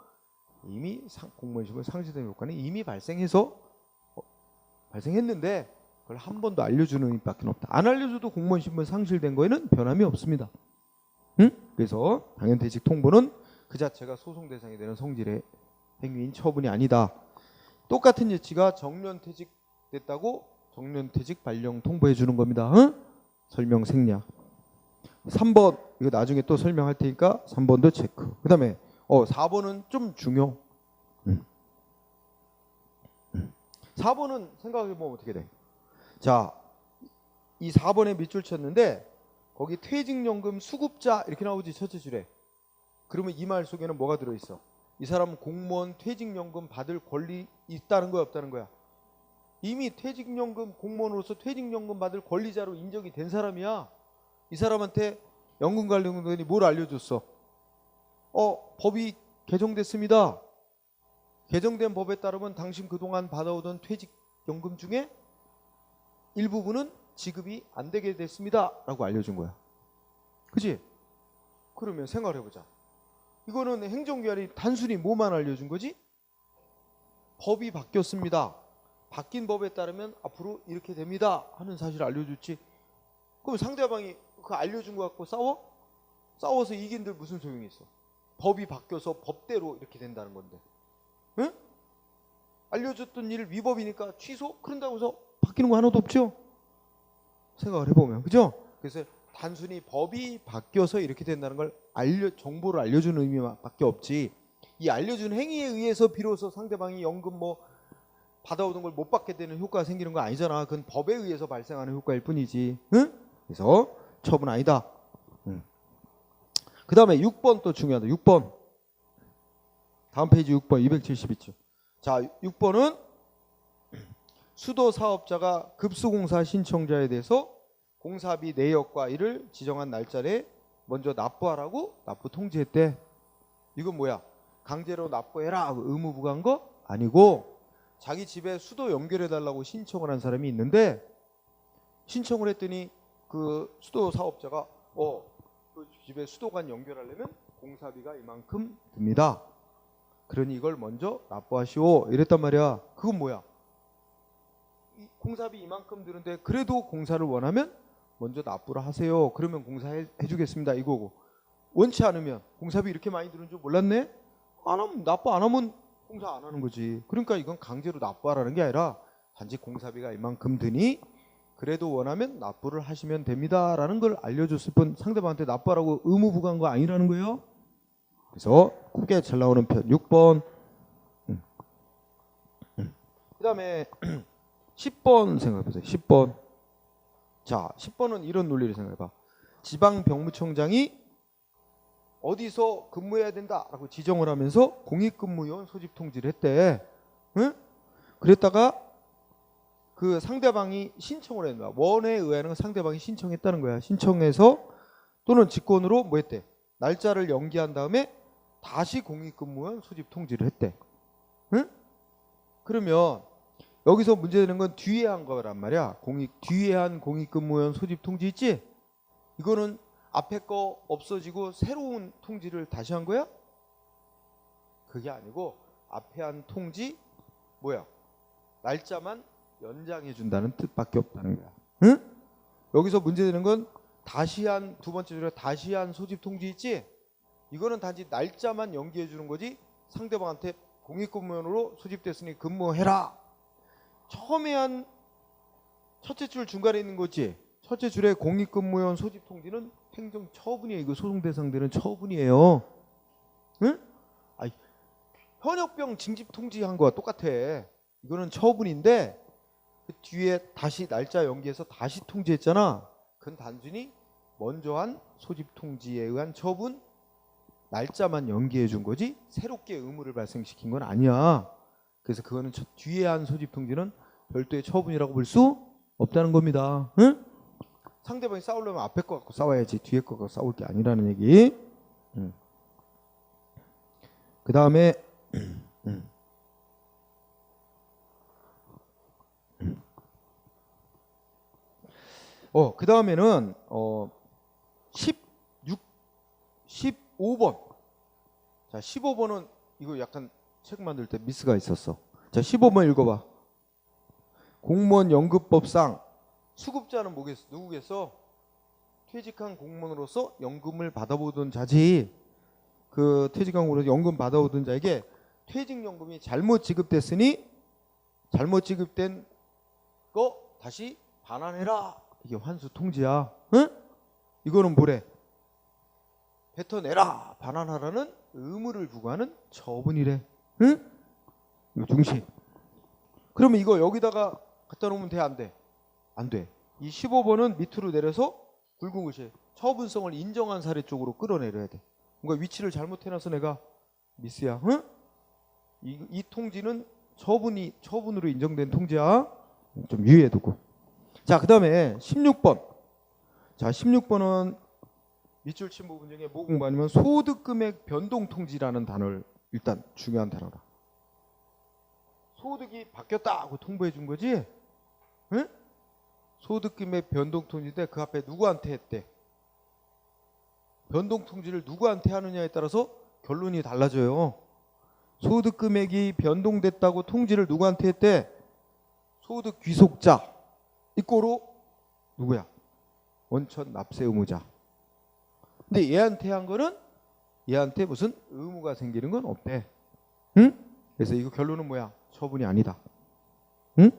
이미 공무원 신분 상실되는 효과는 이미 발생했는데 그걸 한 번 더 알려주는 의미밖에 없다. 안 알려줘도 공무원 신분 상실된 거에는 변함이 없습니다. 응? 그래서 당연퇴직 통보는 그 자체가 소송 대상이 되는 성질의 행위인 처분이 아니다. 똑같은 예치가 정년퇴직됐다고 정년퇴직 발령 통보해 주는 겁니다. 응? 설명 생략. 3번 이거 나중에 또 설명할 테니까 3번도 체크. 그 다음에 4번은 좀 중요. 4번은 생각해보면 어떻게 돼? 자, 이 4번에 밑줄 쳤는데 거기 퇴직연금 수급자 이렇게 나오지, 첫째 줄에. 그러면 이 말 속에는 뭐가 들어있어? 이 사람은 공무원 퇴직연금 받을 권리 있다는 거야, 없다는 거야? 이미 퇴직연금, 공무원으로서 퇴직연금 받을 권리자로 인정이 된 사람이야. 이 사람한테 연금관리공단이 뭘 알려줬어? 법이 개정됐습니다. 개정된 법에 따르면 당신 그동안 받아오던 퇴직연금 중에 일부분은 지급이 안 되게 됐습니다 라고 알려준 거야. 그치? 그러면 생각해보자. 이거는 행정기관이 단순히 뭐만 알려준 거지? 법이 바뀌었습니다. 바뀐 법에 따르면 앞으로 이렇게 됩니다 하는 사실을 알려줬지. 그럼 상대방이 그 알려준 거 갖고 싸워? 싸워서 이긴들 무슨 소용이 있어? 법이 바뀌어서 법대로 이렇게 된다는 건데. 응? 알려줬던 일 위법이니까 취소? 그런다고 해서 바뀌는 거 하나도 없죠? 생각을 해보면. 그죠? 그래서 단순히 법이 바뀌어서 이렇게 된다는 걸 정보를 알려주는 의미밖에 없지. 이 알려준 행위에 의해서 비로소 상대방이 연금 뭐 받아오던 걸 못 받게 되는 효과가 생기는 거 아니잖아. 그건 법에 의해서 발생하는 효과일 뿐이지. 응? 그래서 처분 아니다. 그 다음에 6번 또 중요하다. 6번. 다음 페이지 6번 272쪽. 자, 6번은 수도 사업자가 급수공사 신청자에 대해서 공사비 내역과 이를 지정한 날짜에 먼저 납부하라고 납부 통지했대. 이건 뭐야? 강제로 납부해라 의무 부과한 거 아니고, 자기 집에 수도 연결해 달라고 신청을 한 사람이 있는데, 신청을 했더니 그 수도 사업자가 그 집에 수도관 연결하려면 공사비가 이만큼 듭니다. 그러니 이걸 먼저 납부하시오 이랬단 말이야. 그건 뭐야? 공사비 이만큼 드는데 그래도 공사를 원하면 먼저 납부를 하세요. 그러면 공사해 주겠습니다 이거고, 원치 않으면 공사비 이렇게 많이 드는 줄 몰랐네? 안 하면, 납부 안 하면 공사 안 하는 거지. 그러니까 이건 강제로 납부하라는 게 아니라 단지 공사비가 이만큼 드니 그래도 원하면 납부를 하시면 됩니다 라는 걸 알려줬을 뿐, 상대방한테 납부하라고 의무 부과한 거 아니라는 거예요. 그래서 크게 잘 나오는 편 6번. 그 다음에 10번 생각해보세요. 10번. 자, 10번은 이런 논리를 생각해봐. 지방병무청장이 어디서 근무해야 된다라고 지정을 하면서 공익근무요원 소집 통지를 했대. 응? 그랬다가 그 상대방이 신청을 했나? 원에 의하는 상대방이 신청했다는 거야. 신청해서 또는 직권으로 뭐 했대? 날짜를 연기한 다음에 다시 공익근무원 소집 통지를 했대. 응? 그러면 여기서 문제되는 건 뒤에 한 거란 말이야. 뒤에 한 공익근무원 소집 통지 있지? 이거는 앞에 거 없어지고 새로운 통지를 다시 한 거야? 그게 아니고 앞에 한 통지 뭐야? 날짜만 연장해 준다는 뜻밖에 없다는 거야. 응? 여기서 문제되는 건 다시 한, 두 번째 줄에 다시 한 소집 통지 있지? 이거는 단지 날짜만 연기해 주는 거지 상대방한테 공익근무원으로 소집됐으니 근무해라. 처음에 한 첫째 줄 중간에 있는 거지. 첫째 줄에 공익근무원 소집 통지는 행정처분이에요. 이거 소송 대상되는 처분이에요. 응? 아니, 현역병 징집 통지한 거와 똑같아. 이거는 처분인데 그 뒤에 다시 날짜 연기해서 다시 통지했잖아. 그건 단순히 먼저 한 소집 통지에 의한 처분, 날짜만 연기해 준 거지 새롭게 의무를 발생시킨 건 아니야. 그래서 그거는 뒤에 한 소집 통지는 별도의 처분이라고 볼 수 없다는 겁니다. 응? 상대방이 싸우려면 앞에 거 갖고 싸워야지 뒤에 거 갖고 싸울 게 아니라는 얘기. 그 다음에 그 다음에는 15번. 자, 15번은 이거 약간 책 만들 때 미스가 있었어. 자, 15번 읽어봐. 공무원 연금법상 수급자는 뭐겠어? 누구겠어? 퇴직한 공무원으로서 연금을 받아보던 자지. 그 퇴직한 공무원으로서 연금 받아오던 자에게 퇴직연금이 잘못 지급됐으니 잘못 지급된 거 다시 반환해라. 이게 환수 통지야. 응? 이거는 뭐래? 뱉어내라, 반환하라는 의무를 부과하는 처분이래. 응? 이거 중시. 그러면 이거 여기다가 갖다 놓으면 돼, 안 돼? 안 돼. 이 15번은 밑으로 내려서 굵은 글씨 처분성을 인정한 사례 쪽으로 끌어내려야 돼. 뭔가 위치를 잘못해놔서 내가 미스야. 응? 이 통지는 처분으로 인정된 통지야. 좀 유의해 두고. 자, 그 다음에 16번. 자, 16번은 밑줄 친 부분 중에 뭐 공부하냐면 소득금액 변동통지라는 단어를 일단 중요한 단어라. 소득이 바뀌었다 하고 통보해 준 거지? 응? 소득금액 변동통지인데 그 앞에 누구한테 했대? 변동통지를 누구한테 하느냐에 따라서 결론이 달라져요. 소득금액이 변동됐다고 통지를 누구한테 했대? 소득 귀속자. 이꼬로 누구야? 원천 납세 의무자. 근데 얘한테 한 거는 얘한테 무슨 의무가 생기는 건 없대. 응? 그래서 이거 결론은 뭐야? 처분이 아니다. 응?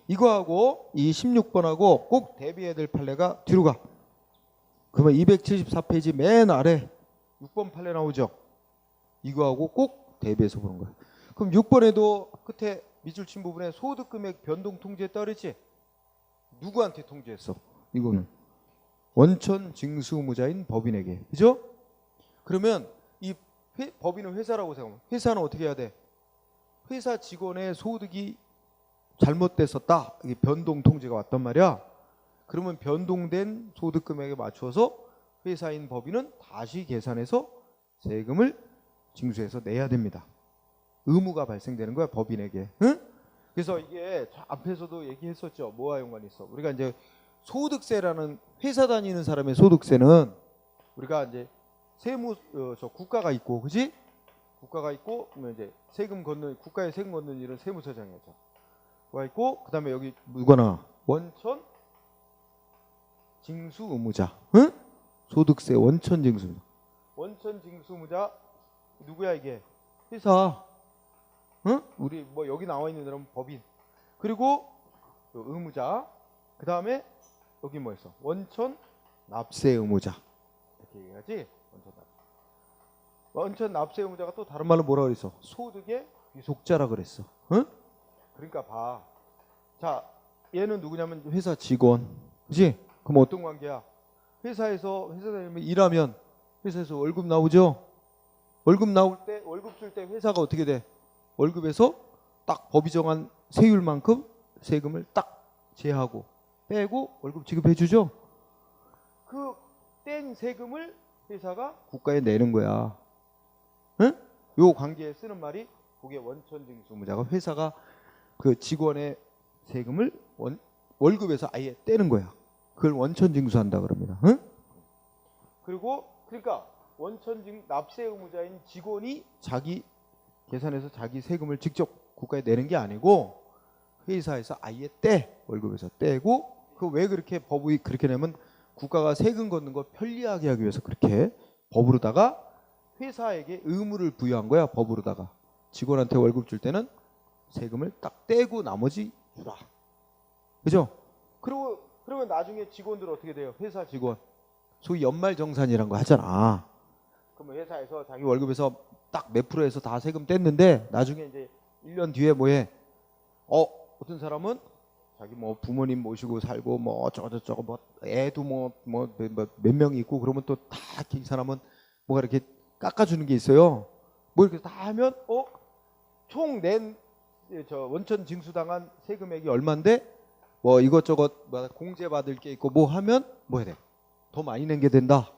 이거하고 이 16번하고 꼭 대비해야 될 판례가 뒤로 가. 그러면 274페이지 맨 아래 6번 판례 나오죠. 이거하고 꼭 대비해서 보는 거야. 그럼 6번에도 끝에 밑줄 친 부분에 소득금액 변동 통지했다 그랬지? 누구한테 통지했어? 이거는 원천 징수 의무자인 법인에게. 그죠? 그러면 이 법인은 회사라고 생각하면 회사는 어떻게 해야 돼? 회사 직원의 소득이 잘못됐었다. 이게 변동 통지가 왔단 말이야. 그러면 변동된 소득 금액에 맞춰서 회사인 법인은 다시 계산해서 세금을 징수해서 내야 됩니다. 의무가 발생되는 거야, 법인에게. 응? 그래서 이게 앞에서도 얘기했었죠. 뭐와 연관이 있어? 우리가 이제 소득세라는 회사 다니는 사람의 소득세는 우리가 이제 저 국가가 있고, 그지? 국가가 있고, 그러면 이제 세금 걷는 국가에 세금 걷는 일은 세무서장이었죠. 가 있고, 그다음에 여기 누가 나와? 원천 징수 의무자. 응? 소득세 원천 징수. 원천 징수 의무자 누구야 이게? 회사. 응? 우리 뭐 여기 나와 있는 사람은 법인. 그리고 의무자. 그다음에 여기 뭐 있어? 원천 납세 의무자. 이렇게 얘기하지? 원천 납세 의무자가 또 다른 말로 뭐라 그랬어? 소득의 귀속자라 그랬어. 응? 그러니까 봐. 자, 얘는 누구냐면 회사 직원. 그지? 그럼 어떤 관계야? 회사 다니면 일하면 회사에서 월급 나오죠? 월급 나올 때, 월급 줄 때 회사가 어떻게 돼? 월급에서 딱 법이 정한 세율만큼 세금을 딱 제하고 빼고 월급 지급해 주죠? 그 뗀 세금을 회사가 국가에 내는 거야. 응? 요 관계에 쓰는 말이 그게 원천징수 의무자가 회사가 그 직원의 세금을 월급에서 아예 떼는 거야. 그걸 원천징수한다 그럽니다. 응? 그리고 그러니까 납세 의무자인 직원이 자기 계산해서 자기 세금을 직접 국가에 내는 게 아니고 회사에서 아예 월급에서 떼고, 그 왜 그렇게 법이 그렇게 내면 국가가 세금 걷는 거 편리하게 하기 위해서 그렇게 법으로다가 회사에게 의무를 부여한 거야. 법으로다가 직원한테 월급 줄 때는 세금을 딱 떼고 나머지 주라. 그죠? 그러면 나중에 직원들 어떻게 돼요? 회사 직원. 소위 연말정산이란 거 하잖아. 그러면 회사에서 자기 월급에서 딱 몇 프로에서 다 세금 뗐는데 나중에 이제 1년 뒤에 뭐해? 어떤 사람은 자기 뭐 부모님 모시고 살고 뭐 어쩌고저쩌고 뭐 애도 몇 명 있고 그러면 또 다 이 사람은 뭐가 이렇게 깎아주는 게 있어요. 뭐 이렇게 다 하면 총 낸 원천 징수당한 세금액이 얼마인데 뭐 이것저것 뭐 공제 받을 게 있고 뭐 하면 뭐 해야 돼? 더 많이 낸 게 된다.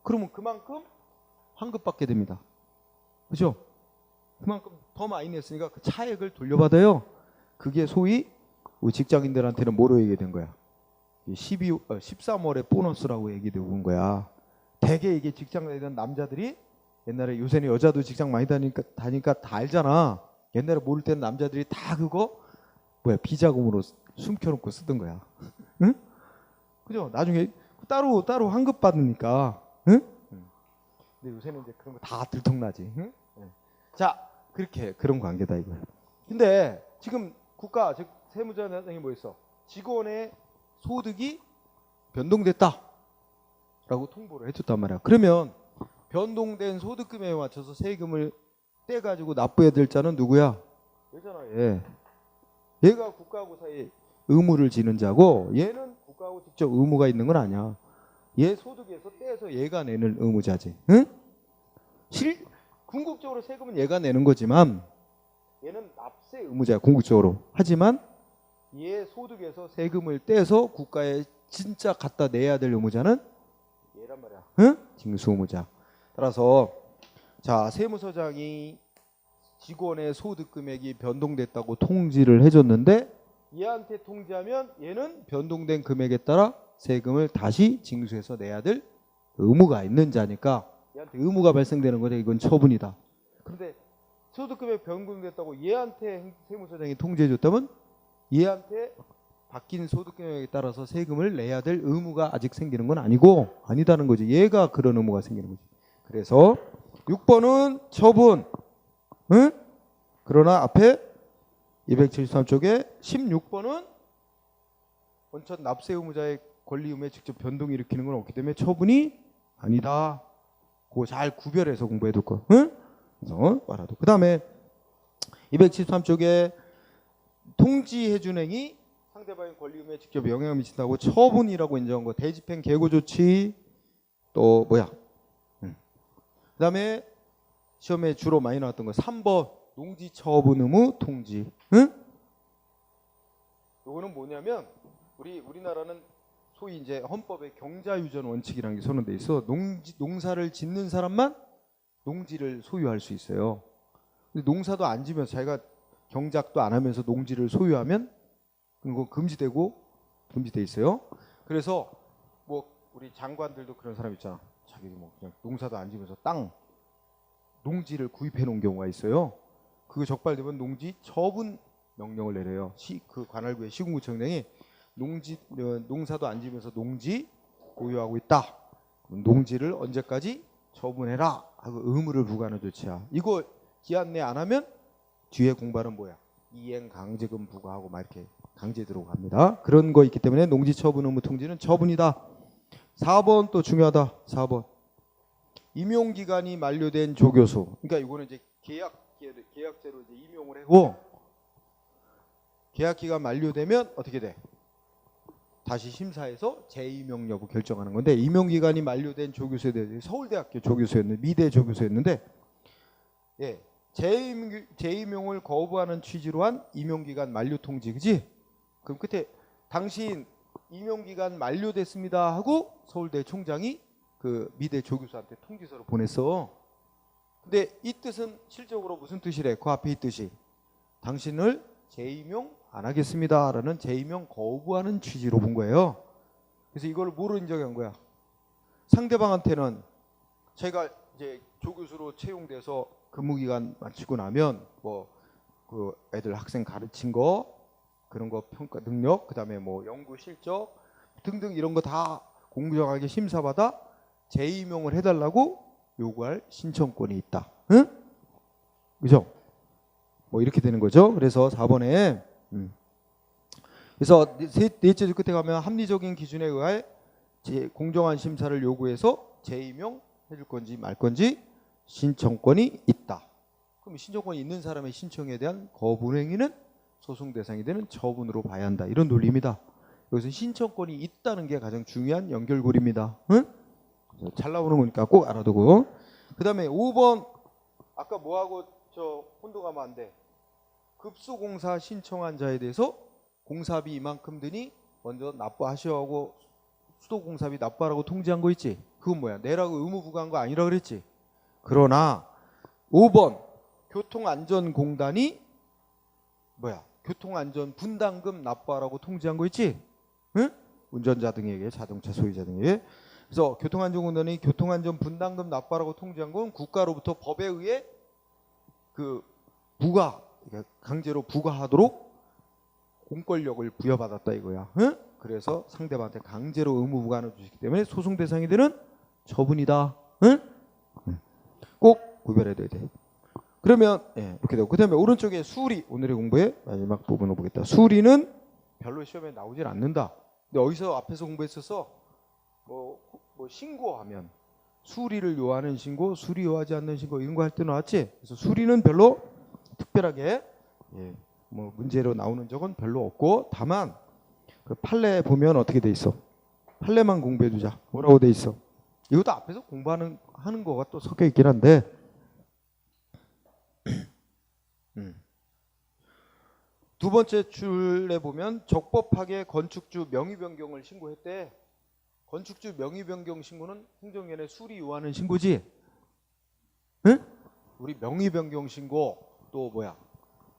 그러면 그만큼 환급받게 됩니다. 그죠? 그만큼 더 많이 냈으니까 그 차액을 돌려받아요. 그게 소위 우리 직장인들한테는 뭐로 얘기된 거야? 13월의 보너스라고 얘기되고 온 거야. 대개 이게 직장 다니던 남자들이 옛날에, 요새는 여자도 직장 많이 다니니까 다 알잖아. 옛날에 모를 때는 남자들이 다 그거 비자금으로 숨겨놓고 쓰던 거야. 응? 그죠? 나중에 따로 환급 받으니까. 응? 근데 요새는 이제 그런 거 다 들통나지. 응? 네. 자, 그렇게 그런 관계다 이거야. 근데 지금 국가 즉 세무자장이 뭐 했어? 직원의 소득이 변동됐다. 라고 통보를 해줬단 말이야. 그러면 변동된 소득금액에 맞춰서 세금을 떼가지고 납부해야 될 자는 누구야? 얘잖아, 얘. 얘가 국가하고 사이에 의무를 지는 자고, 얘는 국가하고 직접 의무가 있는 건 아니야. 얘 소득에서 떼서 얘가 내는 의무자지. 응? 궁극적으로 세금은 얘가 내는 거지만 얘는 납세 의무자야, 궁극적으로. 하지만 얘 소득에서 세금을 떼서 국가에 진짜 갖다 내야 될 의무자는 얘란 말이야. 응? 징수 의무자. 따라서 자, 세무서장이 직원의 소득 금액이 변동됐다고 통지를 해줬는데 얘한테 통지하면 얘는 변동된 금액에 따라 세금을 다시 징수해서 내야 될 의무가 있는 자니까 얘한테 의무가 발생되는 거죠. 이건 처분이다. 그런데 소득금액 변동됐다고 얘한테 세무서장이 통지해줬다면 얘한테 바뀐 소득금액에 따라서 세금을 내야 될 의무가 아직 생기는 건 아니고 아니다는 거지. 얘가 그런 의무가 생기는 거지. 그래서 6번은 처분. 응? 그러나 앞에 273쪽에 16번은 원천 납세 의무자의 권리 의무에 직접 변동을 일으키는 건 없기 때문에 처분이 아니다. 그거 잘 구별해서 공부해 둘 거. 응? 그래서 알아도. 그 다음에 273쪽에 통지해준 행위 상대방의 권리 의무에 직접 영향을 미친다고 처분이라고 인정한 거. 대집행 계고 조치 또 뭐야? 그 다음에 시험에 주로 많이 나왔던 거 3번 농지 처분 의무 통지. 응? 요거는 뭐냐면 우리나라는 소위 이제 헌법에 경자유전 원칙이라는 게 선언돼 있어. 농사를 짓는 사람만 농지를 소유할 수 있어요. 근데 농사도 안 지면서 자기가 경작도 안 하면서 농지를 소유하면 그거 금지돼 있어요. 그래서 뭐 우리 장관들도 그런 사람 있잖아. 자기 뭐 그냥 농사도 안 지면서 농지를 구입해 놓은 경우가 있어요. 그거 적발되면 농지 처분 명령을 내려요. 그 관할구의 시군구청장이 농사도 안 지면서 농지 보유하고 있다. 농지를 언제까지 처분해라 하고 의무를 부과하는 조치야. 이거 기한 내 안 하면 뒤에 공부하는 뭐야? 이행 강제금 부과하고 막 이렇게 강제 들어갑니다. 그런 거 있기 때문에 농지 처분 의무 통지는 처분이다. 4번 또 중요하다. 4번 임용 기간이 만료된 조교수. 그러니까 이거는 이제 계약제로 이제 임용을 하고 계약 기간 만료되면 어떻게 돼? 다시 심사해서 재임용 여부 결정하는 건데 임용 기간이 만료된 조교수에 대해 서울대학교 조교수였는데 미대 조교수였는데 예, 재임용을 거부하는 취지로 한 임용 기간 만료 통지, 그지? 그럼 끝에 당신 임용 기간 만료됐습니다 하고 서울대 총장이 그 미대 조교수한테 통지서를 보냈어. 근데 이 뜻은 실적으로 무슨 뜻이래? 그 앞에 이 뜻이 당신을 재임용 안 하겠습니다라는 재임용 거부하는 취지로 본 거예요. 그래서 이걸 뭐로 인정한 거야? 상대방한테는 제가 이제 조교수로 채용돼서 근무기간 마치고 나면 뭐 그 애들 학생 가르친 거 그런 거 평가 능력 그다음에 뭐 연구 실적 등등 이런 거 다 공정하게 심사받아 재임용을 해달라고 요구할 신청권이 있다. 응? 그죠? 뭐 이렇게 되는 거죠. 그래서 4번에 그래서 넷째 줄 끝에 가면 합리적인 기준에 의해 공정한 심사를 요구해서 재임용 해줄 건지 말 건지 신청권이 있다. 그럼 신청권이 있는 사람의 신청에 대한 거부 행위는 소송 대상이 되는 처분으로 봐야 한다. 이런 논리입니다. 여기서 신청권이 있다는 게 가장 중요한 연결고리입니다. 응? 잘 나오는 거니까 꼭 알아두고. 그 다음에 5번 아까 뭐하고 혼동하면 안 돼. 급수공사 신청한 자에 대해서 공사비 이만큼 드니 먼저 납부하셔 하고 수도공사비 납부하라고 통지한 거 있지? 그건 뭐야? 내라고 의무 부과한 거 아니라 그랬지? 그러나 5번 교통안전공단이 뭐야? 교통안전 분담금 납부하라고 통지한 거 있지? 응? 운전자 등에게 자동차 소유자 등에게. 그래서 교통안전공단이 교통안전 분담금 납부하라고 통지한 건 국가로부터 법에 의해 그 부과 강제로 부과하도록 공권력을 부여받았다 이거야. 응? 그래서 상대방한테 강제로 의무 부과하는 주시기 때문에 소송 대상이 되는 처분이다. 응? 꼭 구별해야 돼. 그러면 이렇게 되고 그다음에 오른쪽에 수리 오늘의 공부의 마지막 부분을 보겠다. 수리는 별로 시험에 나오질 않는다. 근데 어디서 앞에서 공부했었어? 뭐 신고하면 수리를 요하는 신고, 수리 요하지 않는 신고 이런 거 할 때 나왔지. 그래서 수리는 별로 특별하게 뭐 문제로 나오는 적은 별로 없고, 다만 그 판례 보면 어떻게 돼 있어? 판례만 공부해 두자. 뭐라고 돼 있어? 이것도 앞에서 공부하는 거가 또 섞여 있긴 한데 두 번째 줄에 보면 적법하게 건축주 명의 변경을 신고했대. 건축주 명의 변경 신고는 행정위원회 수리 요하는 신고지. 응? 우리 명의 변경 신고 또 뭐야?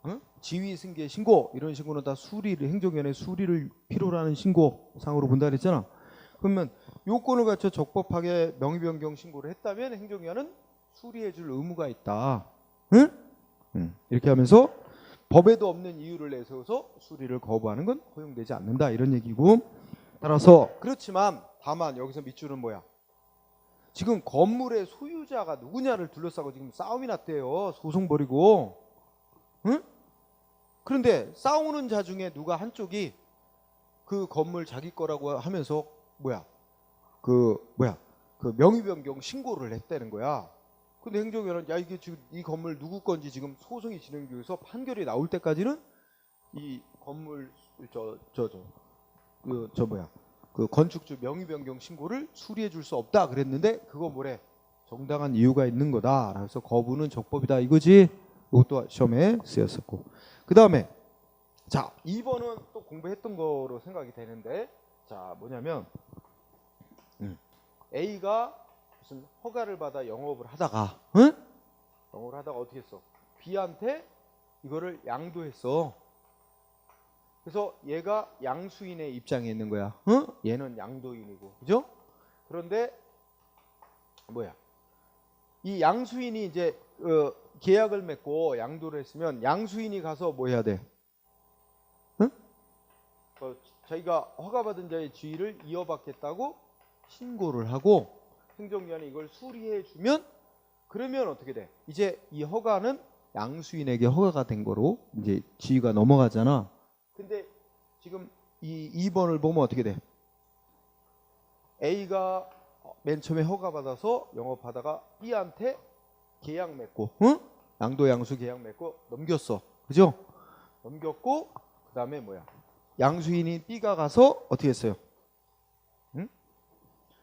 응? 지위 승계 신고 이런 신고는 다 수리를 행정위원회 수리를 필요로 하는 신고 상으로 본다 그랬잖아. 그러면 요건을 갖춰 적법하게 명의 변경 신고를 했다면 행정위원회는 수리해 줄 의무가 있다. 응? 이렇게 하면서 법에도 없는 이유를 내세워서 수리를 거부하는 건 허용되지 않는다 이런 얘기고, 따라서 그렇지만 다만 여기서 밑줄은 뭐야? 지금 건물의 소유자가 누구냐를 둘러싸고 지금 싸움이 났대요. 소송 벌이고. 응? 그런데 싸우는 자 중에 누가 한쪽이 그 건물 자기 거라고 하면서 그 명의 변경 신고를 했다는 거야. 근데 행정위원회는 야 이게 지금 이 건물 누구 건지 지금 소송이 진행되어서 판결이 나올 때까지는 이 건물 그 건축주 명의 변경 신고를 수리해 줄 수 없다 그랬는데, 그거 뭐래? 정당한 이유가 있는 거다. 그래서 거부는 적법이다 이거지. 이것도 시험에 쓰였었고. 그 다음에 자 2번은 또 공부했던 거로 생각이 되는데, 자 뭐냐면 A가 무슨 허가를 받아 영업을 하다가 영업을 하다가 어떻게 했어? B한테 이거를 양도했어. 그래서 얘가 양수인의 입장에 있는 거야. 얘는 양도인이고, 그죠? 그런데 이 양수인이 이제 계약을 맺고 양도를 했으면 양수인이 가서 뭐 해야 돼? 자기가 허가받은 자의 지위를 이어받겠다고 신고를 하고 행정위원회 이걸 수리해 주면, 그러면 어떻게 돼? 이제 이 허가는 양수인에게 허가가 된 거로 이제 지위가 넘어가잖아. 근데 지금 이 2번을 보면 어떻게 돼? A가 맨 처음에 허가받아서 영업하다가 B한테 계약 맺고, 양도 양수 계약 맺고 넘겼어. 그죠? 넘겼고 그 다음에 양수인인 B가 가서 어떻게 했어요?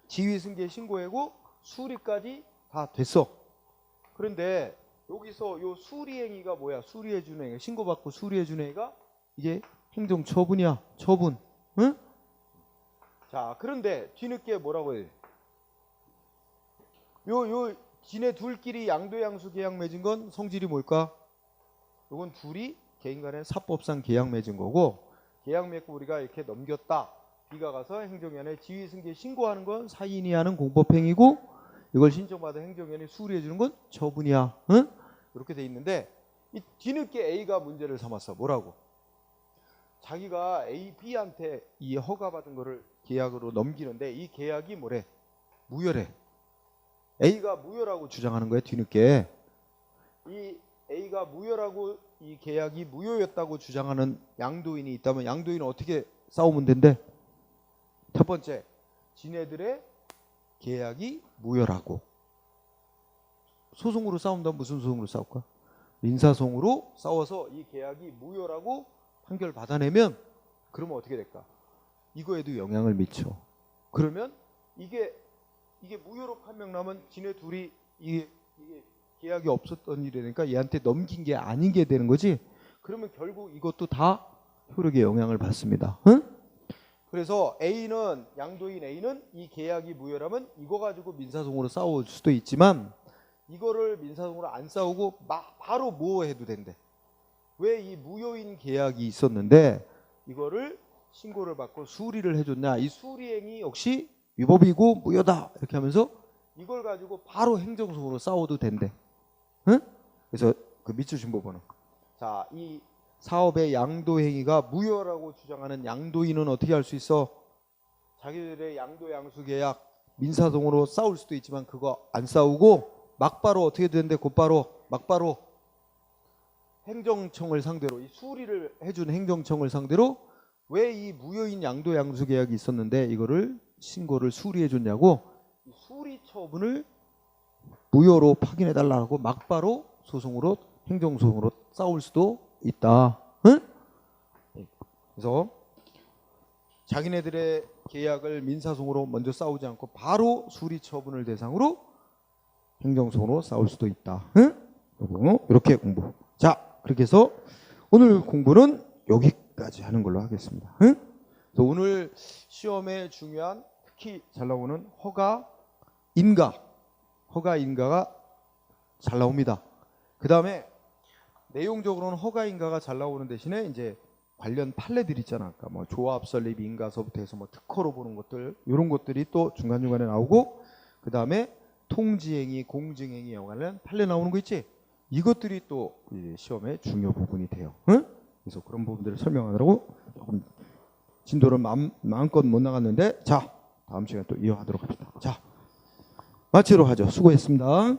지위 승계 신고하고 수리까지 다 됐어. 그런데 여기서 요 수리행위가 뭐야? 수리해 주는 행위, 신고받고 수리해 주는 행위가 이게 행정처분이야. 처분. 응? 자, 그런데 뒤늦게 뭐라고 해? 요 지네 둘끼리 양도 양수 계약 맺은 건 성질이 뭘까? 요건 둘이 개인 간의 사법상 계약 맺은 거고, 계약 맺고 우리가 이렇게 넘겼다. B가 가서 행정위원회 지위 승계 신고하는 건 사인이 하는 공법행위고, 이걸 신청받아 행정위원회 수리해 주는 건 처분이야. 응? 이렇게 돼 있는데, 이 뒤늦게 A가 문제를 삼았어. 뭐라고? 자기가 A, B한테 이 허가받은 거를 계약으로 넘기는데 이 계약이 뭐래? 무효래. A가 무효라고 주장하는 거야. 뒤늦게. 이 A가 무효라고, 이 계약이 무효였다고 주장하는 양도인이 있다면 양도인은 어떻게 싸우면 된대? 첫 번째, 지네들의 계약이 무효라고. 소송으로 싸운다면 무슨 소송으로 싸울까? 민사소송으로 싸워서 이 계약이 무효라고 판결 받아내면, 그러면 어떻게 될까? 이거에도 영향을 미쳐. 그러면 이게 무효로 판명나면 지네 둘이 이게 계약이 없었던 일이니까 얘한테 넘긴 게 아닌 게 되는 거지. 그러면 결국 이것도 다 효력에 영향을 받습니다. 응? 그래서 A는, 양도인 A는 이 계약이 무효라면 이거 가지고 민사소송으로 싸울 수도 있지만, 이거를 민사소송으로 안 싸우고 바로 뭐 해도 된대. 왜? 이 무효인 계약이 있었는데 이거를 신고를 받고 수리를 해줬냐. 이 수리행위 역시 위법이고 무효다. 이렇게 하면서 이걸 가지고 바로 행정소송으로 싸워도 된대. 응? 그래서 그 밑줄 신고번호. 자, 이 사업의 양도행위가 무효라고 주장하는 양도인은 어떻게 할 수 있어? 자기들의 양도 양수 계약 민사소송으로 싸울 수도 있지만 그거 안 싸우고 막바로 어떻게 되는데, 막바로 행정청을 상대로, 이 수리를 해준 행정청을 상대로 왜 이 무효인 양도 양수 계약이 있었는데 이거를 신고를 수리해 줬냐고 수리 처분을 무효로 확인해 달라고 막바로 소송으로 행정소송으로 싸울 수도 있다. 응? 그래서 자기네들의 계약을 민사소송으로 먼저 싸우지 않고 바로 수리 처분을 대상으로 행정소송으로 싸울 수도 있다. 응? 이렇게 공부. 자, 그렇게 해서 오늘 공부는 여기까지 하는 걸로 하겠습니다. 응? 그래서 오늘 시험에 중요한 특히 잘 나오는 허가 인가가 잘 나옵니다. 그 다음에 내용적으로는 허가 인가가 잘 나오는 대신에 이제 관련 판례들 있잖아. 아까 뭐 조합 설립 인가서부터 해서 뭐 특허로 보는 것들 이런 것들이 또 중간중간에 나오고 그 다음에 통지행위 공증행위에 관한 판례 나오는 거 있지. 이것들이 또 시험의 중요 부분이 돼요. 응? 그래서 그런 부분들을 설명하느라고 조금 진도를 마음껏 못 나갔는데 자 다음 시간에 또 이어가도록 합시다. 자 마치도록 하죠. 수고했습니다.